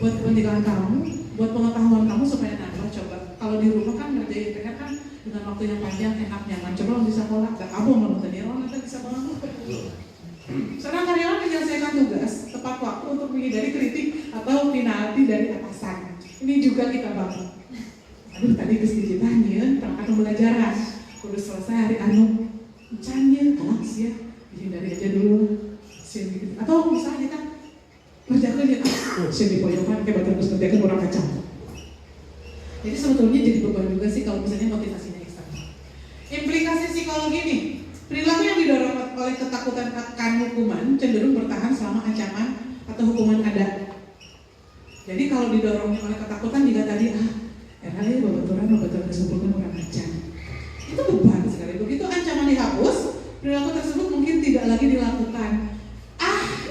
buat kepentingan kamu, buat pengetahuan kamu supaya nambah. Coba kalau di rumah kan ngerjain PR kan dengan waktu yang panjang, enak, nyaman. Coba lo bisa sekolah, gak abang lo nonton nanti bisa banget. Seorang karyawan menyelesaikan tugas tepat waktu untuk menghindari kritik atau penalti dari atasan. Ini juga kita bangun. Aduh tadi geus dijitanyeun perangkat pembelajaran. Kudu selesai hari anu canyeun kelas ya. Dihindari aja dulu. Atau misalnya kita ngerjakeun ya sing dipoyokan ke batur geus ngerjakeun urang kacang. Jadi sebetulnya jadi beban juga sih kalau misalnya motivasinya eksternal. Implikasi psikologi nih, perilaku yang didorong oleh ketakutan akan hukuman cenderung bertahan selama ancaman atau hukuman ada. Jadi kalau didorongnya oleh ketakutan jika tadi babaturan kesumpulkan orang acan, itu beban sekali. Begitu ancaman dihapus, perilaku tersebut mungkin tidak lagi dilakukan.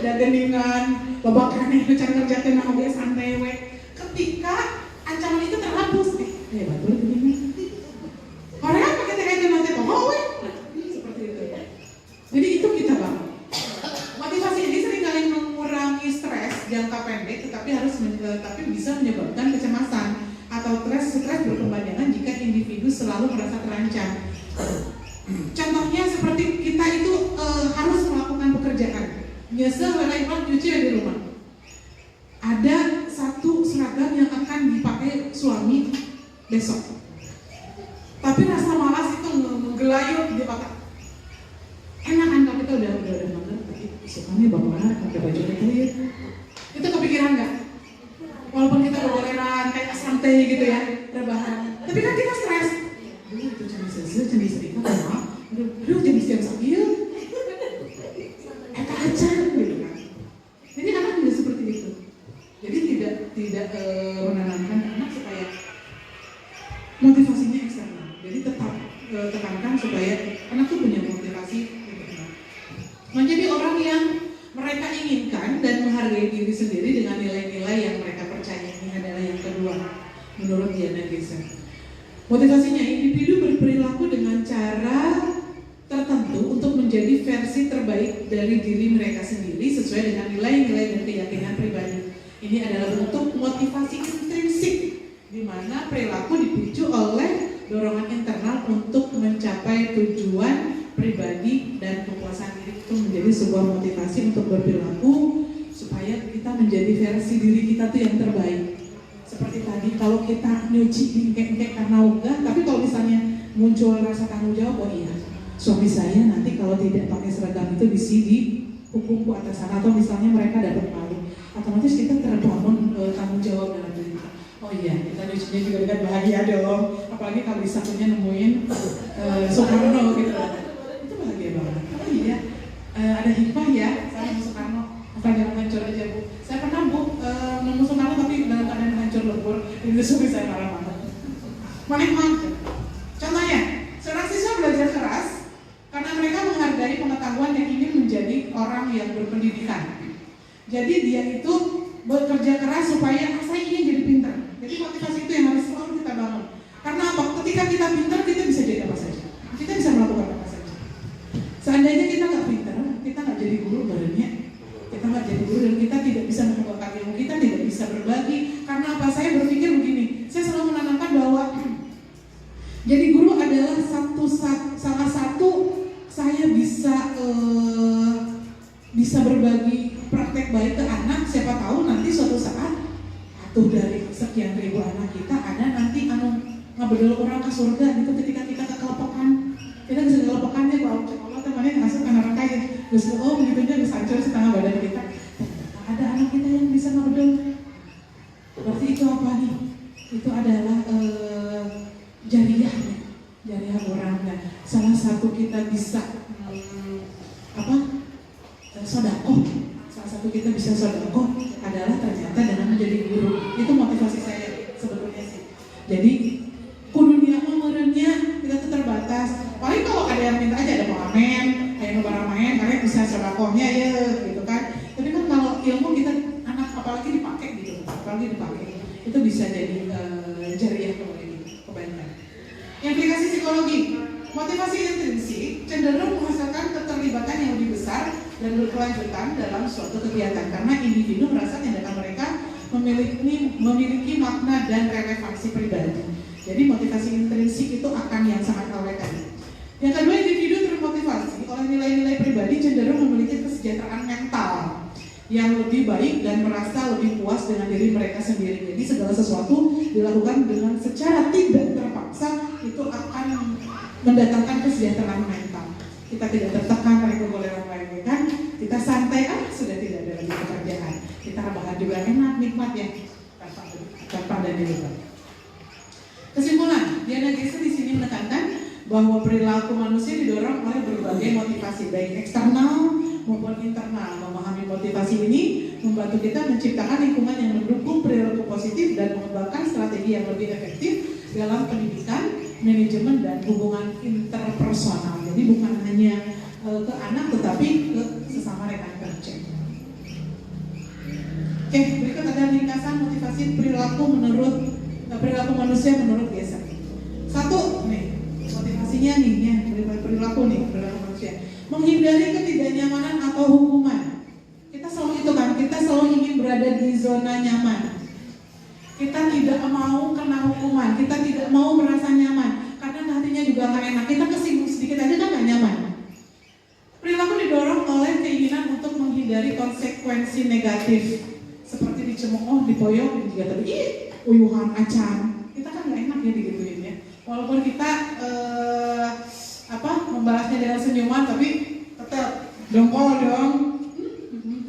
Dageningan, babakan yang ngerjakan nama santai we. Ketika ancaman itu terhapus, batur begini. Korea pakai TK nanti we. Seperti itu. Jadi itu kita bangun. Motivasi ini seringkali mengurangi stres jangka pendek, tetapi bisa menyebabkan kecemasan atau stres berkepanjangan jika individu selalu merasa terancam. Contohnya seperti kita itu harus melakukan pekerjaan, nyesel lewat cuci di rumah. Ada satu seragam yang akan dipakai suami besok, tapi rasa malas itu menggelayut di otak. Enak kan kalau kita udah mager, tapi besokannya bakalan pakai baju kulit. Itu kepikiran nggak? Walaupun kita gogoleran kayak santai gitu ya, rebahan, tapi kan kita stres. Itu cari sesuatu jenis cerita kenal, aduh jenis yang sakit, aja gitu kan. Jadi anak juga seperti itu. Jadi tidak menanamkan anak supaya motivasinya eksternal. Jadi tetap tekankan supaya anak tuh punya motivasi internal. Menjadi orang yang mereka inginkan dan menghargai diri sendiri dengan nilai-nilai yang mereka percaya. Ini adalah yang kedua menurut Diana Gesa. Motivasinya, individu berperilaku dengan cara tertentu untuk menjadi versi terbaik dari diri mereka sendiri sesuai dengan nilai-nilai dan keyakinan pribadi. Ini adalah bentuk motivasi intrinsik di mana perilaku dipicu oleh dorongan internal untuk mencapai tujuan pribadi dan kepuasan diri. Itu menjadi sebuah motivasi untuk berperilaku supaya kita menjadi versi diri kita tuh yang terbaik. Seperti tadi, kalau kita nyuci engkek-engkek karena ogah, tapi kalau misalnya muncul rasa tanggung jawab, oh iya, suami saya nanti kalau tidak pakai seragam itu dihukum ke atasan, atau misalnya mereka dapat malu, otomatis kita terbangun tanggung jawab dalam diri kita. Oh iya, kita nyucinya juga dengan bahagia dong, apalagi kalau di sakunya nemuin Soekarno gitu, itu bahagia banget. Oh iya, ada hikmah ya, saya nemu Soekarno, apa jangan hancur aja Bu. Saya pernah Bu nemu Soekarno tapi dalam keadaan hancur lebur, itu suami saya marah-marah. Manik-manik. Contohnya, seorang siswa belajar keras karena mereka menghargai pengetahuan dan ingin menjadi orang yang berpendidikan. Jadi dia itu bekerja keras supaya saya ingin jadi pintar. Jadi motivasi itu yang harus selalu kita bangun. Karena apa? Ketika kita pintar, kita bisa jadi apa saja. Kita bisa melakukan apa saja. Seandainya kita nggak pintar, kita nggak jadi guru barunya. Kita nggak jadi guru dan kita tidak bisa mengembangkan ilmu, kita tidak bisa berbagi. Karena apa? Saya berpikir begini. Saya selalu menanamkan bahwa jadi guru adalah salah satu saya bisa berbagi praktek baik ke anak. Siapa tahu nanti suatu saat atau dari sekian ribu anak kita ada nanti ngabedel orang ke surga gitu ketika kita kekelepokan. Kita bisa kekelepokannya kalau temannya masuk ke neraka ya. Terus gitu aja bisa hancur setengah badan kita. Ada anak kita yang bisa ngabedel. Berarti itu apa nih? Itu adalah jariah orang. Nah, salah satu kita bisa sodakoh. Salah satu kita bisa sodakoh adalah ternyata dengan menjadi guru. Itu motivasi saya sebetulnya sih. Jadi kudunya umurnya kita tuh terbatas. Paling kalau ada yang minta aja ada pengamen, kayak lebaran main, kalian bisa sodakohnya ya, gitu kan. Tapi kan kalau ilmu kita anak apalagi dipakai itu bisa jadi jariah kebaikan. Implikasi psikologi, motivasi intrinsik cenderung menghasilkan keterlibatan yang lebih besar dan berkelanjutan dalam suatu kegiatan karena individu merasa tindakan mereka memiliki makna dan relevansi pribadi. Jadi motivasi intrinsik itu akan yang sangat awet tadi. Yang kedua, individu termotivasi oleh nilai-nilai pribadi cenderung memiliki kesejahteraan mental yang lebih baik dan merasa lebih puas dengan diri mereka sendiri. Jadi segala sesuatu dilakukan dengan secara tidak terpaksa itu akan mendatangkan kesejahteraan mental. Kita tidak tertekan oleh kegoleran lain, kan? Kita santai, sudah tidak ada lagi pekerjaan. Kita rebahan juga enak, nikmat ya, tanpa ada dilupa. Kesimpulan, Diana Gesa di sini menekankan bahwa perilaku manusia didorong oleh berbagai motivasi, baik eksternal maupun internal. Memahami motivasi ini membantu kita menciptakan lingkungan yang mendukung perilaku positif dan mengembangkan strategi yang lebih efektif dalam pendidikan, manajemen, dan hubungan interpersonal. Jadi bukan hanya ke anak tetapi ke sesama rekan kerja. Oke, berikut ada ringkasan motivasi perilaku manusia menurut Gesa. Satu, nih motivasinya nih ya, perilaku manusia. Menghindari ketidaknyamanan atau hukuman. Kita selalu ingin berada di zona nyaman. Kita tidak mau kena hukuman, kita tidak mau merasa nyaman, karena hatinya juga nggak enak. Kita kesinggung sedikit aja kan nggak nyaman. Perilaku didorong oleh keinginan untuk menghindari konsekuensi negatif, seperti dicemooh, dipoyok, juga tadi, uyuhan, acan. Kita kan nggak enak ya digituin ya. Walaupun kita membalasnya dengan senyuman, tapi tetap dongkol dong,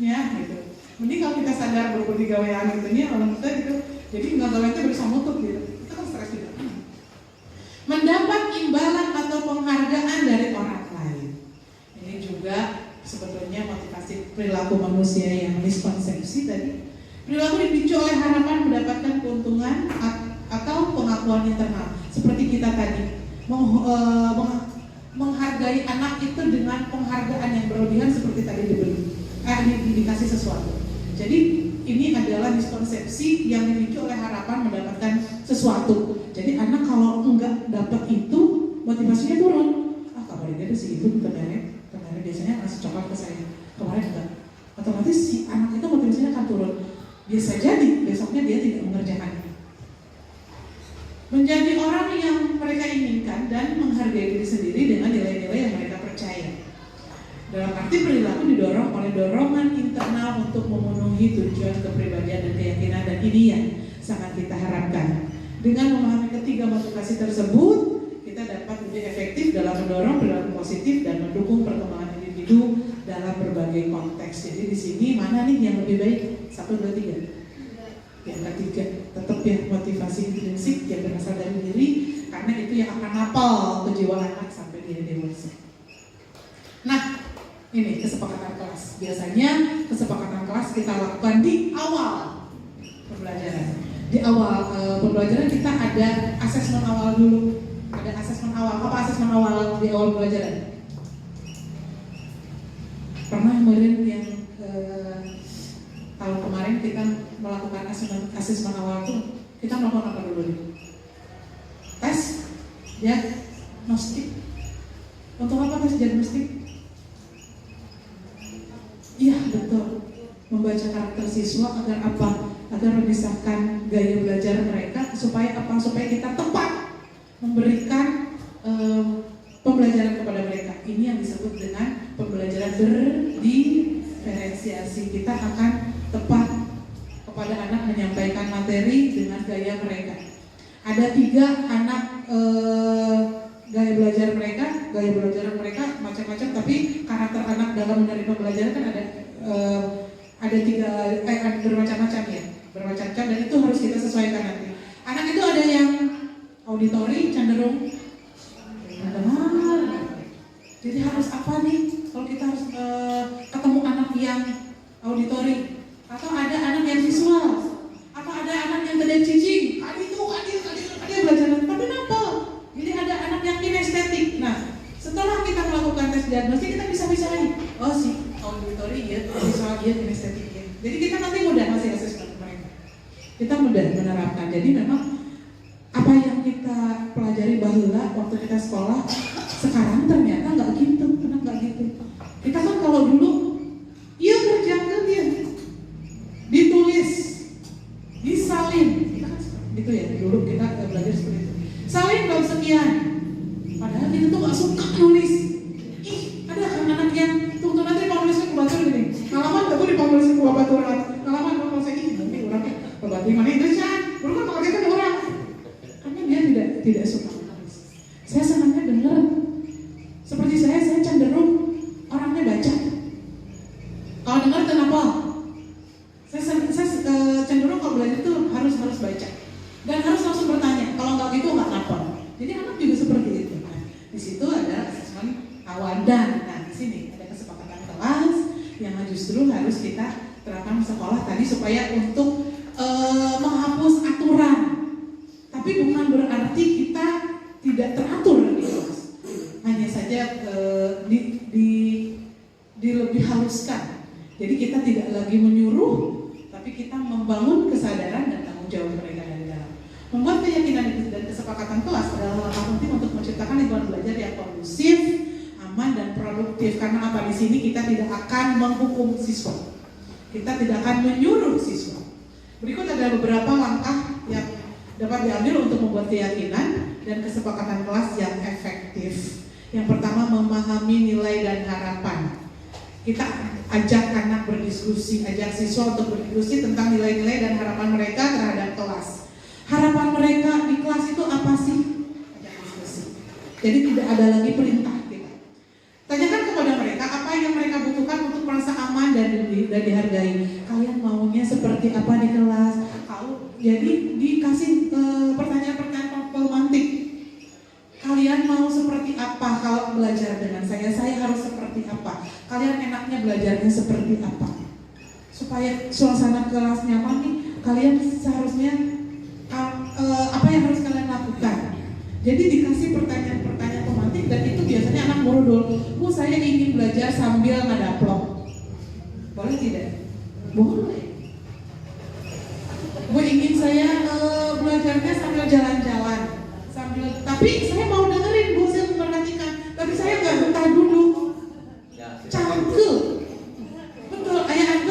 ya gitu. Mending kalau kita sadar berbuat gawean gitu nih, orang kita gitu. Jadi nggak gawean itu bisa mutuk gitu. Itu kan stres juga. Mendapat imbalan atau perilaku manusia yang miskonsepsi tadi. Perilaku dipicu oleh harapan mendapatkan keuntungan atau pengakuan internal. Seperti kita tadi, menghargai anak itu dengan penghargaan yang berlebihan seperti tadi dikasih sesuatu. Jadi ini adalah miskonsepsi yang dipicu oleh harapan mendapatkan sesuatu. Jadi anak kalau enggak dapat itu, motivasinya turun. Kemarin dia sih itu kemarin biasanya ngasih coklat ke saya, kemarin enggak. Otomatis si anak itu motivasinya akan turun. Bisa jadi besoknya dia tidak mengerjakannya. Menjadi orang yang mereka inginkan dan menghargai diri sendiri dengan nilai-nilai yang mereka percaya. Dalam arti perilaku didorong oleh dorongan internal untuk memenuhi tujuan kepribadian dan keyakinan, dan ini yang sangat kita harapkan. Dengan memahami ketiga motivasi tersebut, kita dapat lebih efektif dalam mendorong perilaku positif dan mendukung perkembangan individu dalam berbagai konteks. Jadi di sini mana nih yang lebih baik? 1, 2, 3. Yang ketiga, tetap ya motivasi intrinsik yang berasal dari diri, karena itu yang akan hafal kejiwaan anak sampai dia dewasa. Nah, ini kesepakatan kelas. Biasanya kesepakatan kelas kita lakukan di awal pembelajaran. Di awal pembelajaran kita ada asesmen awal dulu. Ada asesmen awal. Apa asesmen awal di awal pembelajaran? Pernah kemarin yang tahun kemarin kita melakukan asesmen awal itu, kita melakukan apa dulu nih? Tes diagnostik. Untuk apa tes diagnostik? Iya betul, membaca karakter siswa agar apa? Agar memisahkan gaya belajar mereka supaya apa? Supaya kita tepat memberikan pembelajaran kepada mereka. Ini yang disebut dengan pembelajaran berdiferensiasi. Kita akan tepat kepada anak menyampaikan materi dengan gaya mereka. Ada 3 anak gaya belajar mereka macam-macam, tapi karakter anak dalam menerima pembelajaran kan ada 3 bermacam-macam ya, bermacam-macam, dan itu harus kita sesuaikan nanti. Anak itu ada yang auditori cenderung mendengar. Jadi harus apa nih kalau kita harus ketemu anak yang auditori? Atau ada anak yang visual, atau ada anak yang kedap-cicing, adil belajar, tapi kenapa? Jadi ada anak yang kinestetik. Nah, setelah kita melakukan tes diagnostik, kita bisa lagi. Oh si auditori ya, visual dia, kinestetik ya. Jadi kita nanti mudah ngasih asesmen mereka. Kita mudah menerapkan. Jadi memang apa yang kita pelajari baheula waktu kita sekolah, sekarang ternyata nggak gitu. Kenapa nggak gitu? Kita kan kalau dulu, iya kerjakan dia. Ditulis, disalin, kita kan gitu ya, dulu kita belajar seperti itu. Salin bab sekian, padahal kita tuh gak suka nulis. Ada kan anak yang tuh nanti kalau nulisnya kebaca gini, halaman gak tuh dipanggil ke babaturan, halaman kalau saya ini nanti orangnya babatu mana itu kan, baru kan pakai kan orang, karena dia tidak suka nulis. Saya senangnya dengar, seperti saya cenderung orangnya baca. Kalau dengar kenapa? Saya cenderung kalau belajar itu harus baca dan harus langsung bertanya. Kalau nggak gitu nggak ngapa. Jadi anak juga seperti itu. Nah, di situ ada asesmen awal dan di sini ada kesepakatan kelas yang justru harus kita terapkan sekolah tadi supaya untuk menghapus aturan. Tapi bukan berarti kita tidak teratur di kelas. Hanya saja dilebih haluskan. Jadi kita tidak lagi menyuruh, tapi kita membangun kesadaran dan tanggung jawab mereka dari dalam. Membuat keyakinan dan kesepakatan kelas adalah langkah penting untuk menciptakan lingkungan belajar yang kondusif, aman dan produktif. Karena apa? Di sini kita tidak akan menghukum siswa, kita tidak akan menyuruh siswa. Berikut ada beberapa langkah yang dapat diambil untuk membuat keyakinan dan kesepakatan kelas yang efektif. Yang pertama, memahami nilai dan harapan. Kita ajak anak berdiskusi, ajak siswa untuk berdiskusi tentang nilai-nilai dan harapan mereka terhadap kelas. Harapan mereka di kelas itu apa sih? Ajak diskusi. Jadi tidak ada lagi perintah kita. Tanyakan kepada mereka apa yang mereka butuhkan untuk merasa aman dan dihargai. Kalian maunya seperti apa di kelas? Jadi dikasih pertanyaan-pertanyaan pemantik. Kalian mau seperti apa kalau belajar dengan saya? Saya harus seperti apa? apa? Kalian enaknya belajarnya seperti apa? Supaya suasana kelas nyaman nih, kalian seharusnya apa yang harus kalian lakukan? Jadi dikasih pertanyaan-pertanyaan pemantik dan itu biasanya anak merudul. Bu, saya ingin belajar sambil ngadaplok. Boleh tidak? Boleh. Bu, ingin saya belajarnya sambil jalan-jalan. Tapi saya mau dengerin, Bu, saya memperhatikan. Tapi saya nggak betah duduk. Cangkel. Betul, ayah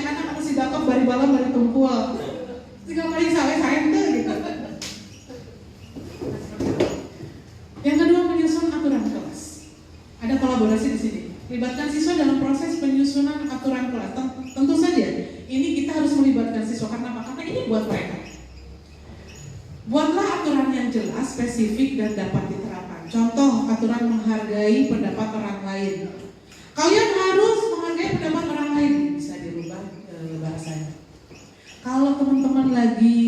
anak harus didakap bari balam bari tumpul. 3 kali saya tuh gitu. Yang kedua, menyusun aturan kelas. Ada kolaborasi di sini. Libatkan siswa dalam proses penyusunan aturan kelas. Tentu saja, ini kita harus melibatkan siswa karena apa? Karena ini buat mereka. Buatlah aturan yang jelas, spesifik, dan dapat diterapkan. Contoh, aturan menghargai pendapat orang lain. Kalian harus menghargai pendapat orang lain. Bisa dirubah bahasanya. Kalau teman-teman lagi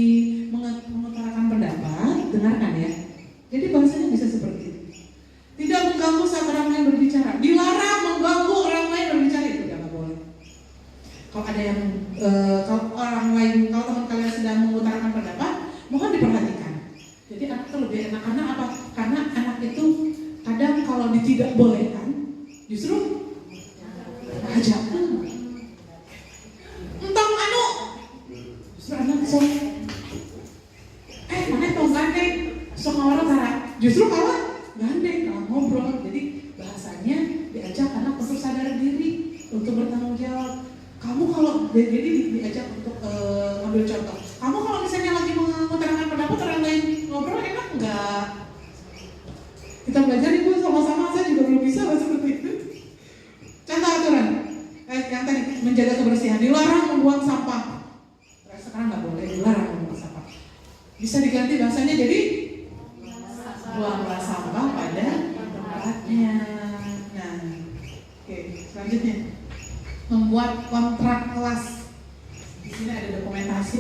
mengutarakan pendapat, dengarkan ya. Jadi bahasanya bisa seperti itu. Tidak mengganggu saat orang lain berbicara. Dilarang mengganggu orang lain berbicara, itu tidak boleh. Kalau ada yang kalau teman kalian sedang mengutarakan pendapat, mohon diperhatikan. Jadi anak itu lebih enak. Karena apa? Karena anak itu kadang kalau tidak bolehkan, justru aja. Entong justru anak sok. Mana tong gandeng, sok ngawara tara. Justru kalah gandeng, kalah ngobrol. Jadi bahasanya diajak anak untuk sadar diri, untuk bertanggung jawab. Kamu kalau jadi diajak untuk ambil contoh. Kamu kalau misalnya lagi mengutarakan pendapat orang lain ngobrol enak enggak? Kita belajar ibu sama-sama, saya juga belum bisa seperti itu. Contoh aturan, yang tadi menjaga kebersihan, dilarang membuang sampah. Sekarang nggak boleh, dilarang membuang sampah. Bisa diganti bahasanya jadi buanglah sampah pada tempatnya. Nah, oke, selanjutnya membuat kontrak kelas. Di sini ada dokumentasi.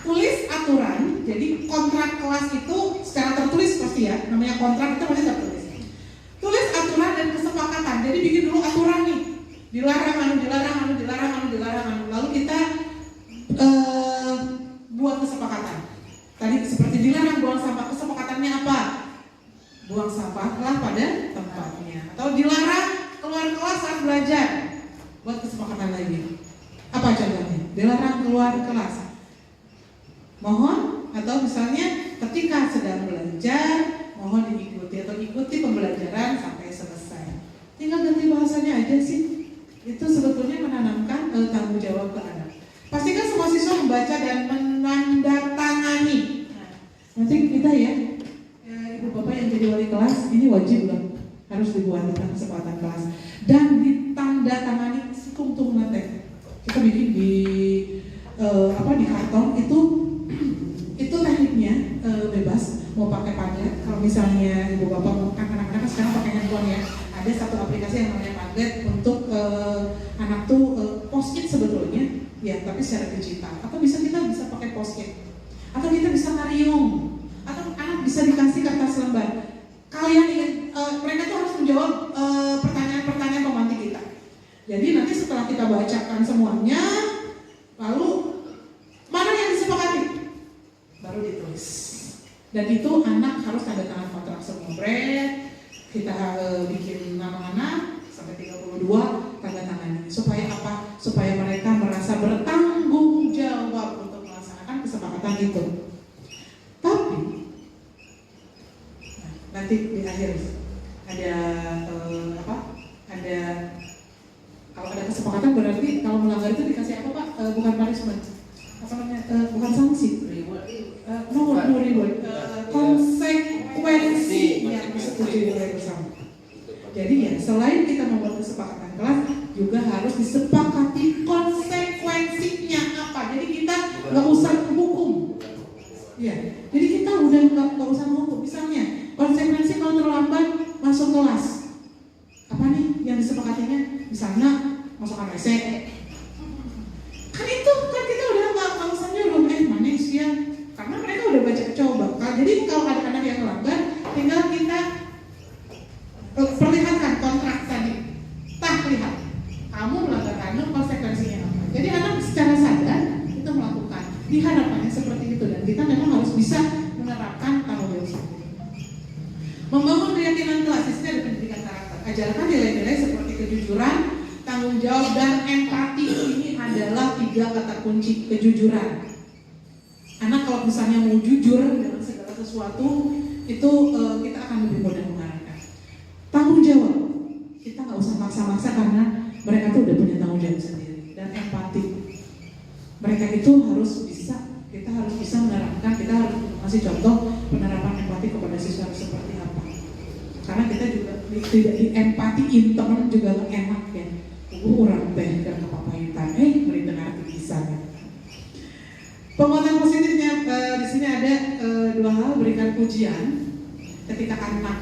Tulis aturan. Jadi kontrak kelas itu secara tertulis pasti ya. Namanya kontrak itu pasti tertulis. Tulis aturan dan kesepakatan. Jadi bikin dulu aturan nih. Dilarang. Lalu kita buat kesepakatan. Tadi seperti dilarang buang sampah. Kesepakatannya apa? Buang sampahlah pada tempatnya. Atau dilarang keluar kelas saat belajar. Buat kesepakatan lagi. Apa contohnya? Dilarang keluar kelas. Mohon, atau misalnya ketika sedang belajar, mohon diikuti atau ikuti pembelajaran sampai selesai. Tinggal ganti bahasanya aja sih. Itu sebetulnya menanamkan tanggung jawab ke anak. Pastikan semua siswa membaca dan menandatangani. Nanti kita ya, ibu bapak yang jadi wali kelas, ini wajib loh. Harus dibuat tentang kesempatan kelas. Dan ditandatangani setung-tung nanti. Kita bikin di di karton itu tekniknya bebas, mau pakai Padlet. Kalau misalnya ibu bapak kan anak-anak sekarang pakai handphone ya, ada satu aplikasi yang namanya Padlet untuk anak tuh post-it sebetulnya ya, tapi secara digital. Atau kita bisa pakai post-it, atau kita bisa ngariung, atau anak bisa dikasih kertas lembar. Kalian ingin mereka tuh harus menjawab pertanyaan-pertanyaan pemantik kita. Jadi nanti setelah kita bacakan semuanya, lalu mana yang disepakati? Baru ditulis. Dan itu anak harus tanda tangan kontrak semua. Kita bikin nama anak sampai 32 tanda tangan. Supaya apa? Supaya mereka merasa bertanggung jawab untuk melaksanakan kesepakatan itu. Tapi nanti di akhir ada kalau ada kesepakatan berarti kalau melanggar itu dikasih apa Pak? Bukan punishment. Bukan sanksi. Konsekuensi yang disetujui oleh bersama. Jadi ya, selain kita membuat kesepakatan kelas, juga harus disepakati konsekuensinya apa. Jadi kita nggak usah hukum. Ya, jadi kita udah nggak usah hukum. Misalnya konsekuensi kalau terlambat masuk kelas. Apa nih yang disepakatinya? Misalnya masukkan WC. Kan itu kan kita udah nggak usah nyuruh manusia, karena mereka udah baca coba. Jadi kalau ada anak yang melanggar, tinggal kita perlihatkan kontrak tadi. Membangun keyakinan kelas, di sini ada pendidikan karakter. Ajarkan nilai-nilai seperti kejujuran, tanggung jawab, dan empati. Ini adalah 3 kata kunci kejujuran. Anak kalau misalnya mau jujur dengan segala sesuatu, itu kita akan lebih mudah mengarahkan. Tanggung jawab, kita nggak usah maksa-maksa karena mereka tuh udah punya tanggung jawab sendiri. Dan empati, mereka itu harus bisa, kita harus bisa menerapkan, kita harus kasih contoh penerapan empati kepada siswa seperti apa. Karena kita juga tidak di empatiin teman juga gak enak ya. Orang teh dan kepapahitan, mereka bisa kan. Penguatan positifnya di sini ada 2 hal, berikan pujian ketika anak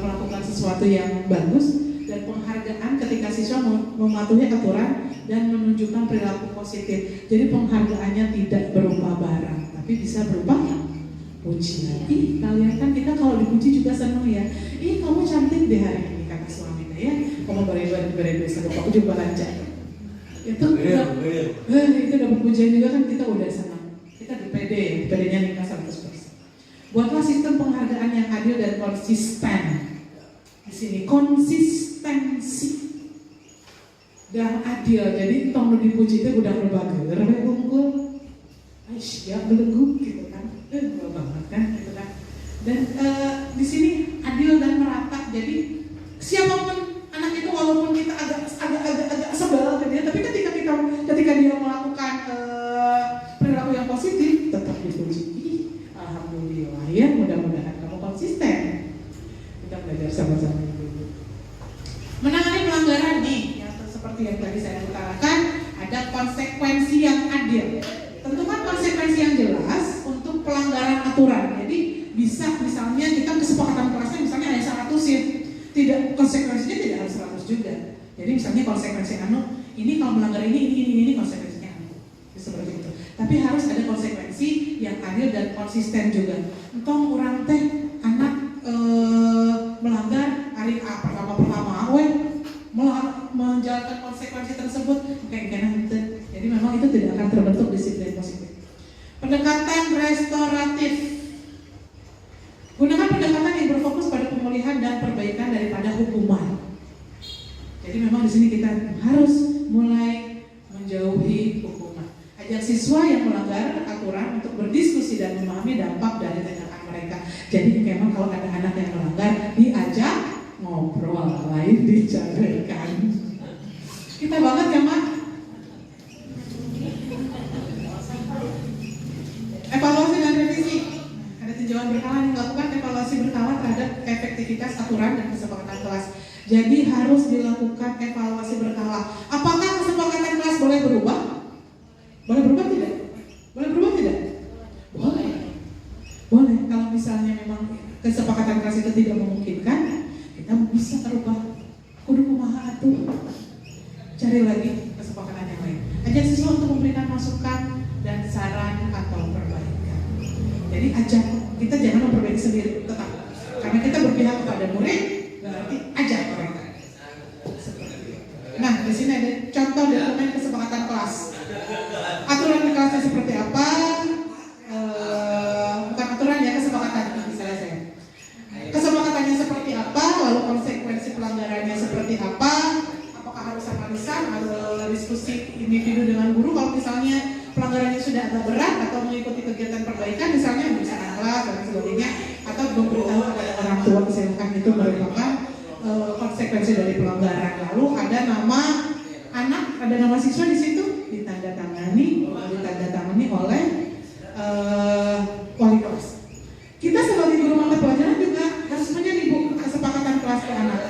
melakukan sesuatu yang bagus, dan penghargaan ketika siswa mematuhi aturan dan menunjukkan perilaku positif. Jadi penghargaannya tidak berupa barang, tapi bisa berupa pujian. Ih, kalian kan kita kalau dipuji juga senang ya. Ih, kamu cantik deh hari ini, kata suaminya ya. Kamu beri sama Pak juga lancar. Itu dapat pujian juga kan, kita udah senang. Kita di PD-nya nikah 100%. Buatlah sistem penghargaan yang adil dan konsisten. Di sini konsistensi dan adil. Jadi tong dipuji itu udah berbagai unggul. Aish, ya belenggu gitu kan. Gua banget kan gitu kan. Dan di sini adil dan merata. Jadi siapapun anak itu, walaupun kita agak sebel ke dia, tapi ketika dia melakukan perilaku yang positif, tetap dipuji. Alhamdulillah ya, mudah-mudahan kamu konsisten. Kita belajar sama-sama dulu. Menangani pelanggaran nih, yang seperti yang tadi saya utarakan, ada konsekuensi yang adil. Tentukan konsekuensi yang jelas untuk pelanggaran aturan. Jadi bisa misalnya kita kesepakatan kelasnya misalnya ada 100 ya, tidak, konsekuensinya tidak harus 100 juga. Jadi misalnya konsekuensi ini kalau melanggar ini konsekuensinya seperti itu. Tapi harus ada konsekuensi yang adil dan konsisten juga. Entong orang teh anak melanggar hari pertama menjalankan konsekuensi tersebut kayak gitu. Jadi memang itu tidak akan terbentuk disiplin positif. Pendekatan restoratif. Gunakan pendekatan yang berfokus pada pemulihan dan perbaikan daripada hukuman. Jadi memang di sini kita harus mulai menjauhi hukuman. Ajak siswa yang melanggar aturan untuk berdiskusi dan memahami dampak dari tindakan mereka. Jadi memang kalau ada anak yang melanggar, diajak ngobrol, lain dicarikan. Kita banget ya, Mak. Evaluasi dan revisi. Ada tinjauan berkala yang dilakukan evaluasi berkala terhadap efektivitas aturan dan kesepakatan kelas. Jadi harus dilakukan evaluasi berkala. Apakah kesepakatan kelas boleh berubah? Boleh berubah tidak? Boleh berubah tidak? Boleh. Boleh. Kalau misalnya memang kesepakatan kelas itu tidak memungkinkan, kita bisa berubah. Kudu kumaha atuh. Cari lagi kesepakatan yang lain. Ajak siswa untuk memberikan masukan dan saran atau perbaikan. Jadi ajak, kita jangan memperbaiki sendiri, tetap. Karena kita berpihak kepada murid, berarti ajak mereka. Nah, di sini ada contoh dokumen kesepakatan kelas. Aturan di kelasnya seperti apa? Bukan aturan ya, kesepakatan. Misalnya saya. Kesepakatannya seperti apa? Lalu konsekuensi pelanggarannya seperti apa? Apakah harus sama lisan atau diskusi individu dengan guru? Kalau misalnya pelanggarannya sudah agak berat atau mengikuti kegiatan perbaikan, misalnya membesarkan kelas dan sebagainya, atau memberitahu kepada orang tua, misalkan itu merupakan konsekuensi dari pelanggaran. Lalu ada nama anak, ada nama siswa di situ, ditandatangani oleh wali kelas. Kita sebagai guru mata pelajaran juga harus menjadi kesepakatan kelas ke anak.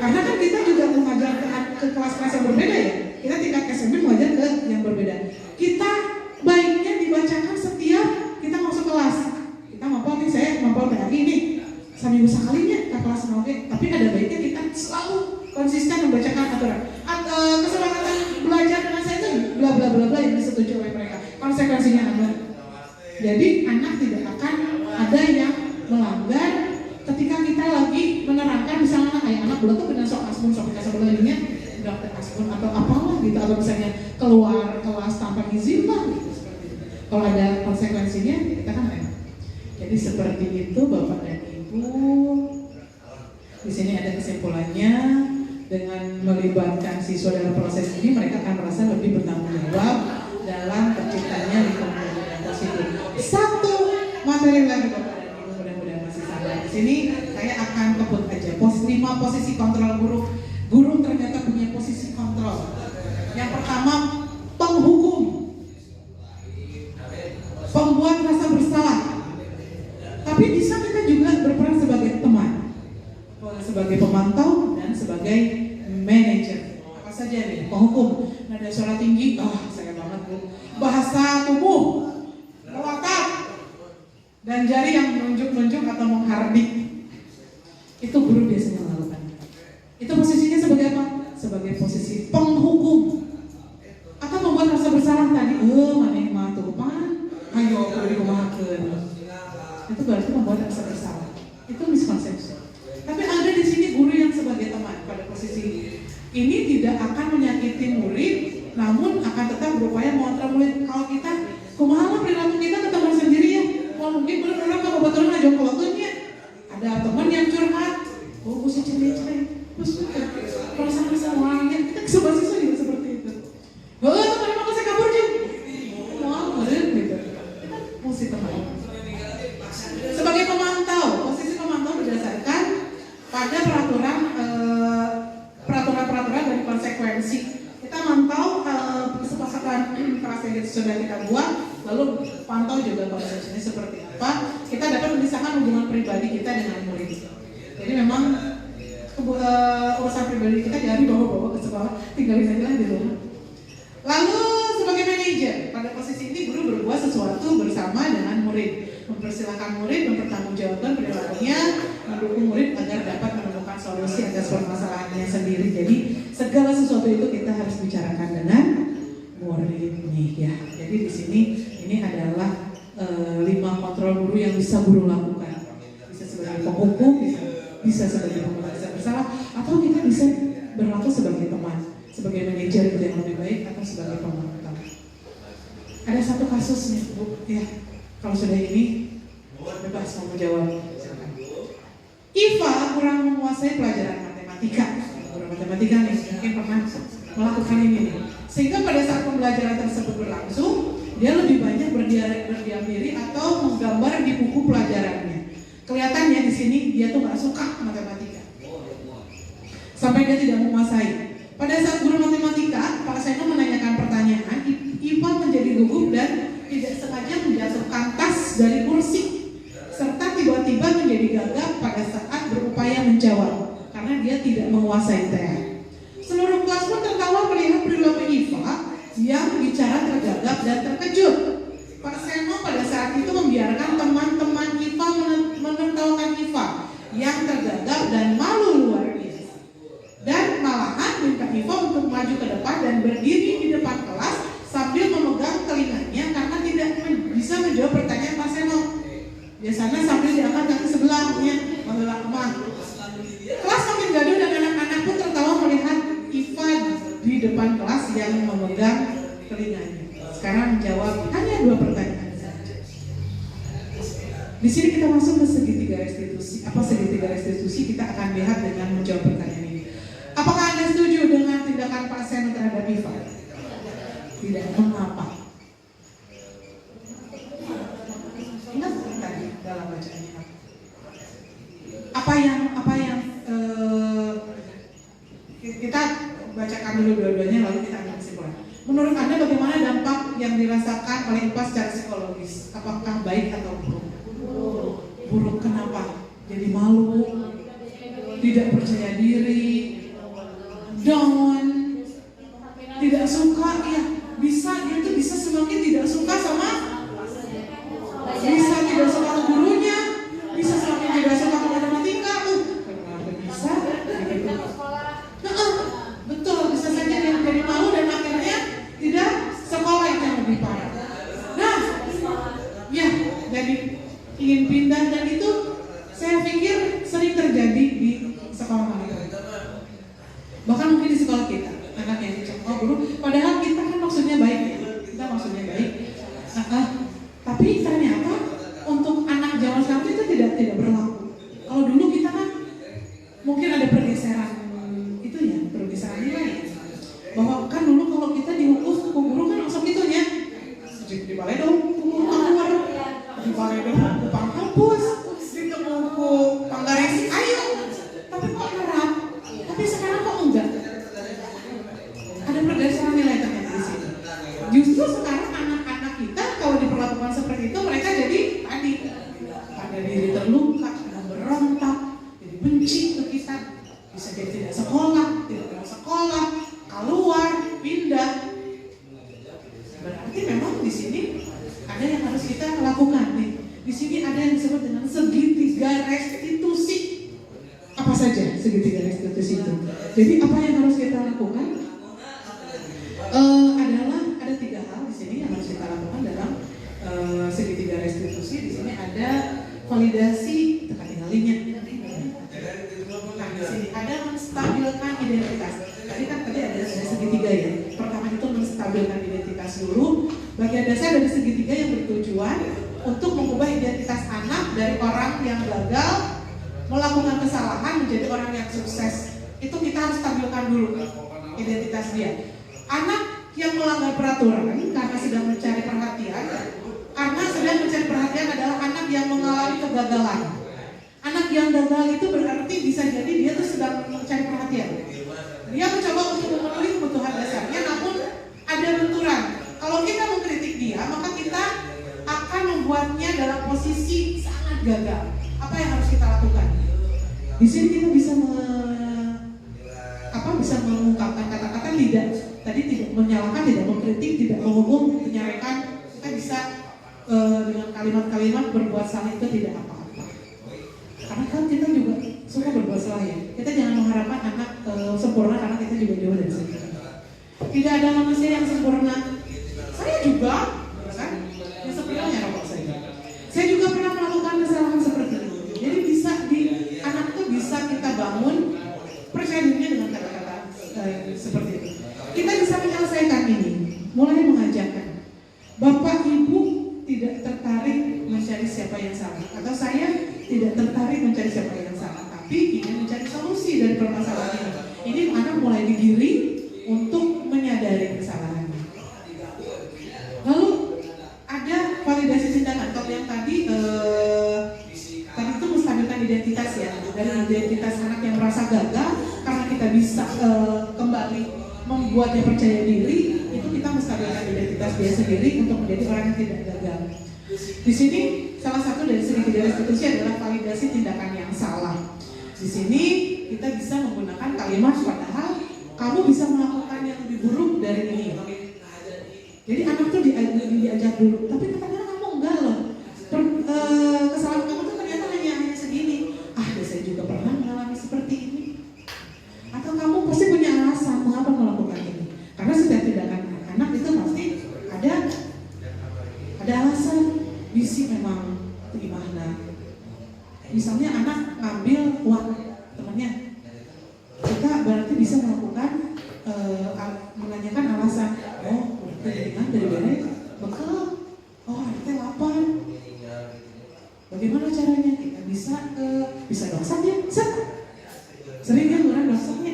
Karena kan kita juga mengajar ke kelas-kelas yang berbeda ya. Kita tingkat SMP mengajar ke yang berbeda. Kita baiknya dibacakan setiap kita masuk kelas. Kita saya mampu PRI ini seminggu sekalinya ke kelas 0. Tapi ada baiknya kita selalu konsisten membacakan aturan. Kesepakatan belajar dengan saya itu bla bla bla bla yang disetujui oleh mereka. Konsekuensinya apa? Jadi anak tidak akan ada yang melanggar ketika kita lagi menerangkan, misalnya anak bulan tuh dengan sok asmun sok kita sebelumnya dokter asmun atau apalah gitu, atau misalnya keluar kelas tanpa izin lah gitu, seperti itu. Kalau ada konsekuensinya kita kan enak. Jadi seperti itu Bapak dan Ibu. Di sini ada kesimpulannya, dengan melibatkan siswa dalam proses ini mereka akan merasa lebih bertanggung jawab dalam terciptanya lingkungan yang positif. Satu materi lagi Bapak dan Ibu, mudah-mudahan masih sabar. Di sini saya akan kebut aja 5 posisi kontrol guru. Guru ternyata punya posisi kontrol. Yang pertama, penghukum, pembuat rasa bersalah. Tapi bisa kita juga berperan sebagai teman, sebagai pemantau dan sebagai manajer. Apa saja nih? Penghukum, nada suara tinggi, saya banget Bu. Bahasa tubuh, melotot, dan jari yang menunjuk-nunjuk atau menghardik. Itu guru biasanya melakukan. Itu posisinya sebagai apa? Sebagai posisi penghukum. Atau membuat rasa bersalah tadi, maneh mah tuh pan, ayo kudu dikumahakeun. Itu berarti membuat rasa bersalah. Itu miskonsepsi. Tapi ada di sini guru yang sebagai teman pada posisi ini tidak akan menyakiti murid, namun akan tetap berupaya mengontrol murid. Kalau kita, kumaha perilaku kita ke teman sendiri ya. Kalau mungkin benar-benar kalau betul aja keluarnya. Ada teman yang curhat, si cewek-cewek, terus perasaan orangnya kita sebagai siswa juga seperti itu. Teman emang saya kabur juga. Mau murid gitu. Kita mesti teman. Sebagai pemantau, posisi pemantau berdasarkan pada peraturan dan konsekuensi. Kita mantau kesepakatan kelas yang sudah kita buat, lalu pantau juga konsekuensinya seperti apa. Kita dapat memisahkan hubungan pribadi kita dengan murid. Jadi memang urusan pribadi kita jangan dibawa-bawa ke sekolah, tinggalin aja lah di rumah. Lalu sebagai manajer, pada posisi ini guru berbuat sesuatu bersama dengan murid, mempersilahkan murid mempertanggungjawabkan perilakunya, mendukung murid agar dapat menemukan solusi atas permasalahannya sendiri. Jadi segala sesuatu itu kita harus bicarakan dengan murid nih ya. Jadi di sini ini adalah 5 kontrol guru yang bisa guru lakukan. Bisa sebagai penghukum, bisa sebagai pembalas bersalah, atau kita bisa berlaku sebagai teman, sebagai manajer yang lebih baik, atau sebagai pemantau. Ada satu kasus nih Bu, ya. Kalau sudah ini bebas mau menjawab. Iva kurang menguasai pelajaran matematika. Guru matematika nih mungkin pernah melakukan ini nih. Sehingga pada saat pembelajaran tersebut berlangsung, dia lebih banyak berdiam diri atau menggambar di buku pelajarannya. Kelihatannya di sini dia tuh nggak suka matematika, sampai dia tidak menguasai. Pada saat guru matematika, Pak Seno menanyakan pertanyaan, Iva menjadi gugup dan tidak sengaja menjatuhkan tas dari kursi, serta tiba-tiba menjadi gagap pada saat berupaya menjawab karena dia tidak menguasai TA. Seluruh kelas pun tertawa melihat perilaku Iva yang bicara tergagap dan terkejut. Pak Seno pada saat itu membiarkan teman-teman Iva menertawakan Iva yang tergagap dan malu luar biasa. Dan malahan minta Iva untuk maju ke depan dan berdiri di depan kelas sambil memegang telinganya karena tidak bisa menjawab pertanyaan Pak Seno. Biasanya sambil diangkat kaki sebelahnya, mengelak kemah. Kelas makin gaduh dan anak-anak pun tertawa melihat Iva di depan kelas yang memegang telinganya. Sekarang menjawab hanya 2 pertanyaan saja. Di sini kita masuk ke segitiga restitusi. Apa segitiga restitusi? Kita akan lihat dengan menjawab pertanyaan ini. Apakah Anda setuju dengan tindakan Pak Seno terhadap Iva? Tidak. Mengapa? Ingat tadi dalam bacaannya apa yang kita bacakan dulu dua-duanya lalu kita ambil kesimpulan. Menurut Anda bagaimana dampak yang dirasakan oleh Iva secara psikologis? Apakah baik atau buruk? Buruk kenapa? Jadi malu, tidak percaya diri, down, tidak suka, ya bisa dia itu bisa semakin tidak suka sama, bisa tidak suka ke gurunya, bisa semakin tidak suka ke matematika, kenapa bisa? Betul, bisa saja dia menjadi malu dan akhirnya tidak sekolah, itu yang lebih parah. Nah, ya, jadi ingin pindah dan itu saya pikir sering terjadi di sekolah mereka. mungkin ada pergeseran itu ya, pergeseran nilai ya. Bahwa kan dulu kalau kita dihukum guru kan langsung gitu ya, di balai dong keluar, di balai dong kupang kampus, di buku panggaris ayo, tapi kok nerap, tapi sekarang kok enggak. Ada pergeseran nilai ternyata di sini. Justru sekarang anak-anak kita kalau diperlakukan seperti itu, mereka jadi tadi pada diri terluka, berontak, jadi benci ke kita, bisa jadi tidak sekolah, tidak mau sekolah, keluar, pindah. Berarti memang di sini ada yang harus kita lakukan nih. Di sini ada yang disebut dengan segitiga restitusi. Apa saja segitiga restitusi itu? Jadi apa yang harus kita lakukan? Adalah ada 3 hal di sini yang harus kita lakukan dalam segitiga restitusi. Di sini ada validasi, tekan tinggalinnya. Nah, di sini ada menstabilkan identitas. Tadi ada segitiga ya. Pertama itu menstabilkan identitas dulu. Bagian dasar dari segitiga yang bertujuan untuk mengubah identitas anak dari orang yang gagal melakukan kesalahan menjadi orang yang sukses. Itu kita harus stabilkan dulu identitas dia. Anak yang melanggar peraturan karena sedang mencari perhatian, karena sedang mencari perhatian adalah anak yang mengalami kegagalan. Anak yang gagal itu berarti bisa jadi dia tuh sedang mencari perhatian. Dia mencoba untuk memenuhi kebutuhan dasarnya, namun ada benturan. Kalau kita mengkritik dia, maka kita akan membuatnya dalam posisi sangat gagal. Apa yang harus kita lakukan? Di sini kita bisa bisa mengungkapkan kata-kata tidak menyalahkan, tidak mengkritik, tidak menghukum, menyarankan. Kita bisa dengan kalimat-kalimat berbuat salah itu tidak apa-apa. Karena kan kita juga suka berbuat salah ya. Kita jangan mengharapkan anak sempurna karena kita juga jauh dari situ. Tidak ada manusia yang sempurna. Saya juga, kan? Yang sempurna hanya rokok saya. Saya juga pernah melakukan kesalahan seperti itu. Jadi anak itu bisa kita bangun percaya dirinya dengan kata-kata seperti itu. Kita bisa menyelesaikan ini, mulai mengajarkan. Bapak Ibu tidak tertarik mencari siapa yang salah, atau saya tidak tertarik mencari siapa yang salah, tapi ingin mencari solusi dari permasalahan ini. Ini anak mulai digiring untuk menyadari kesalahannya. Lalu ada validasi tindakan. Kalau yang tadi itu menstabilkan identitas ya, dari identitas anak yang merasa gagal karena kita bisa kembali membuatnya percaya diri, itu kita menstabilkan identitas dia sendiri untuk menjadi orang yang tidak gagal. Di sini salah satu dari segitiga restitusi adalah validasi tindakan yang salah. Di sini kita bisa menggunakan kalimat padahal kamu bisa melakukan yang lebih buruk dari ini. Jadi anak tuh diajak dulu, tapi kadang-kadang kamu enggak loh. Kesalahan kamu tuh ternyata hanya segini. Saya juga pernah mengalami seperti ini. Atau kamu pasti punya alasan mengapa melakukan ini. Karena setiap tindakan anak itu pasti ada alasan. Bisi memang gimana. Misalnya anak ngambil uang temannya, kita berarti bisa melakukan menanyakan alasan. Oh, berarti dari mana? Bekal. Oh, artinya lapar. Bagaimana caranya? Kita bisa dosanya, sering kan orang dosanya,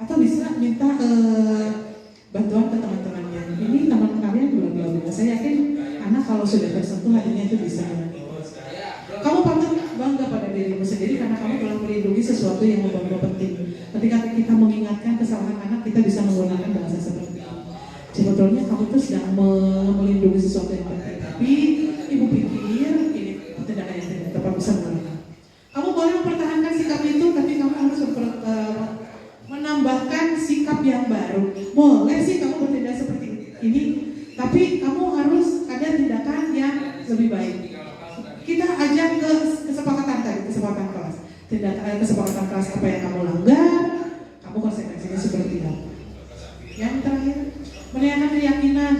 atau bisa minta bantuan ke teman-temannya. Ini teman kalian belum. Saya yakin anak kalau sudah tersentuh hatinya itu bisa. Kamu patut bangga pada dirimu sendiri karena kamu telah melindungi sesuatu yang membawa penting. Ketika kita mengingatkan kesalahan anak, kita bisa menggunakan bahasa seperti ini. Sebetulnya kamu tuh sedang melindungi sesuatu yang penting, tapi ibu pikir ini tindakan yang tidak tepat bisa menggunakan. Kamu boleh mempertahankan sikap itu, tapi kamu harus menambahkan sikap yang baru. Boleh sih kamu bertindak seperti ini, tapi kamu harus ada tindakan yang lebih baik. Kita ajak ke kesepakatan kelas. Kesepakatan kelas apa yang kamu langgar, kamu konsekuensinya seperti apa. Yang terakhir, menanyakan keyakinan.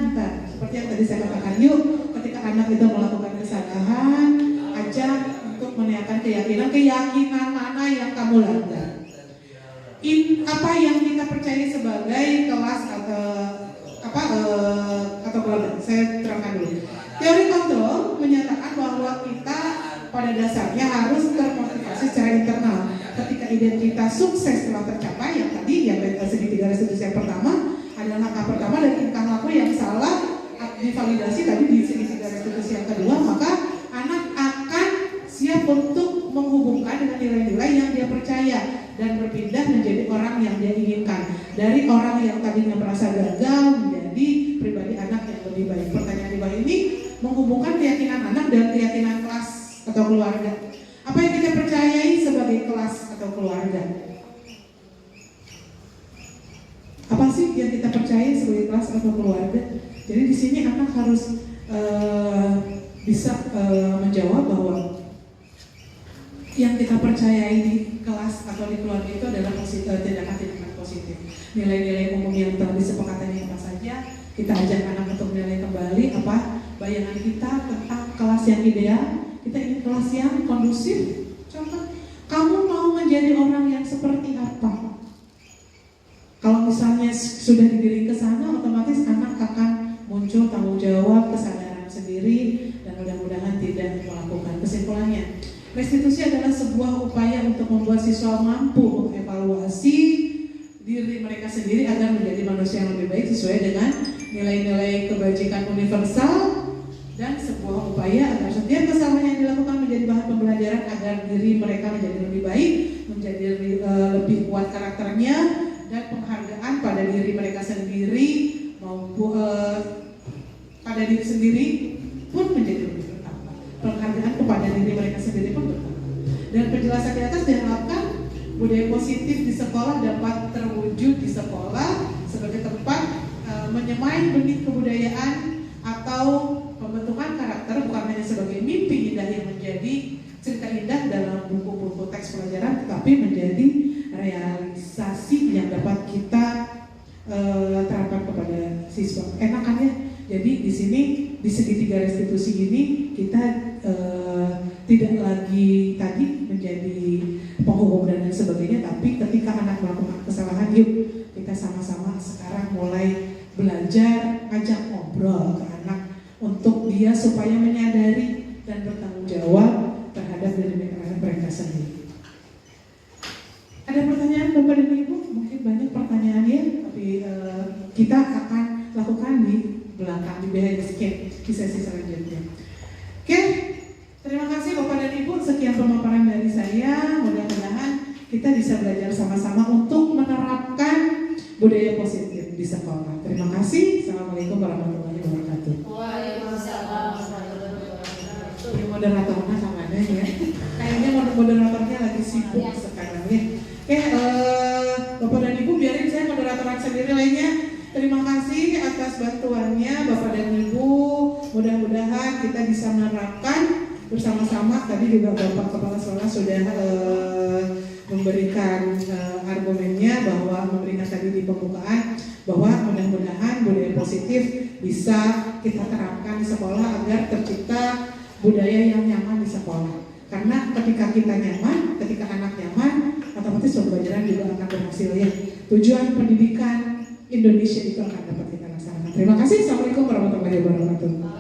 Seperti yang tadi saya katakan, yuk ketika anak itu melakukan kesalahan, ajak untuk menanyakan keyakinan mana yang kamu langgar. Apa yang kita percaya sebagai kelas atau kelompok. Saya terangkan dulu. Teori kontrol menyatakan bahwa kita pada dasarnya harus termotivasi secara internal, ketika identitas sukses telah tercapai, yang tadi yang segitiga restitusi yang pertama adalah langkah pertama dari tingkah laku yang salah divalidasi tadi di segitiga restitusi yang kedua, maka anak akan siap untuk menghubungkan dengan nilai-nilai yang dia percaya dan berpindah menjadi orang yang dia inginkan, dari orang yang tadinya merasa gagal menjadi pribadi anak yang lebih baik. Pertanyaan di bawah ini menghubungkan keyakinan anak dan keyakinan kelas atau keluarga. Apa yang kita percayai sebagai kelas atau keluarga? Apa sih yang kita percayai sebagai kelas atau keluarga? Jadi di sini anak harus bisa menjawab bahwa yang kita percayai di kelas atau di keluarga itu adalah tindakan-tindakan positif. Nilai-nilai umum yang telah disepakati apa saja, kita ajak anak untuk menilai kembali apa bayangan kita tentang kelas yang ideal. Kita ingin kelas yang kondusif. Contoh, kamu mau menjadi orang yang seperti apa? Kalau misalnya sudah dididik ke sana, otomatis anak akan muncul tanggung jawab, kesadaran sendiri, dan mudah-mudahan tidak melakukan. Kesimpulannya, restitusi adalah sebuah upaya untuk membuat siswa mampu mengevaluasi diri mereka sendiri agar menjadi manusia yang lebih baik sesuai dengan nilai-nilai kebajikan universal, dan sebuah upaya agar setiap kesalahan yang dilakukan menjadi bahan pembelajaran agar diri mereka menjadi lebih baik, menjadi lebih kuat karakternya, dan penghargaan pada diri mereka sendiri maupun pada diri sendiri pun menjadi lebih bertambah. Penghargaan kepada diri mereka sendiri pun bertambah. Dan penjelasan di atas diharapkan budaya positif di sekolah dapat terwujud di sekolah sebagai tempat menyemai benih kebudayaan atau pembentukan karakter, bukan hanya sebagai mimpi indah yang menjadi cerita indah dalam buku-buku teks pelajaran, tetapi menjadi realisasi yang dapat kita terapkan kepada siswa. Enak kan ya? Jadi di sini di segitiga restitusi ini kita tidak lagi tadi menjadi penghukum dan lain sebagainya, tapi ketika anak melakukan kesalahan, yuk kita sama-sama sekarang mulai belajar, ajak ngobrol ke anak untuk dia supaya menyadari dan bertanggung jawab terhadap diri mereka sendiri. Ada pertanyaan Bapak dan Ibu? Mungkin banyak pertanyaannya, tapi kita akan lakukan di belakang, di behind the scene, di sesi selanjutnya. Oke, terima kasih Bapak dan Ibu. Sekian pemaparan dari saya. Mudah-mudahan kita bisa belajar sama-sama untuk menerapkan budaya positif di sekolah. Terima kasih. Assalamualaikum warahmatullahi wabarakatuh. Waalaikumsalam warahmatullahi wabarakatuh. Ini moderatornya kemana ya? Kayaknya moderatornya lagi sibuk sekarang ya. Oke, Bapak dan Ibu, biarin saya moderatoran sendiri lainnya. Terima kasih atas bantuannya Bapak dan Ibu. Mudah-mudahan kita bisa menerapkan bersama-sama. Tadi juga Bapak Kepala Sekolah sudah memberikan argumennya, bahwa memberikan tadi di pembukaan bahwa mudah-mudahan budaya positif bisa kita terapkan di sekolah agar tercipta budaya yang nyaman di sekolah. Karena ketika kita nyaman, ketika anak nyaman, otomatis pembelajaran juga akan berhasil ya. Tujuan pendidikan Indonesia itu akan dapat kita laksanakan. Terima kasih. Assalamualaikum warahmatullahi wabarakatuh.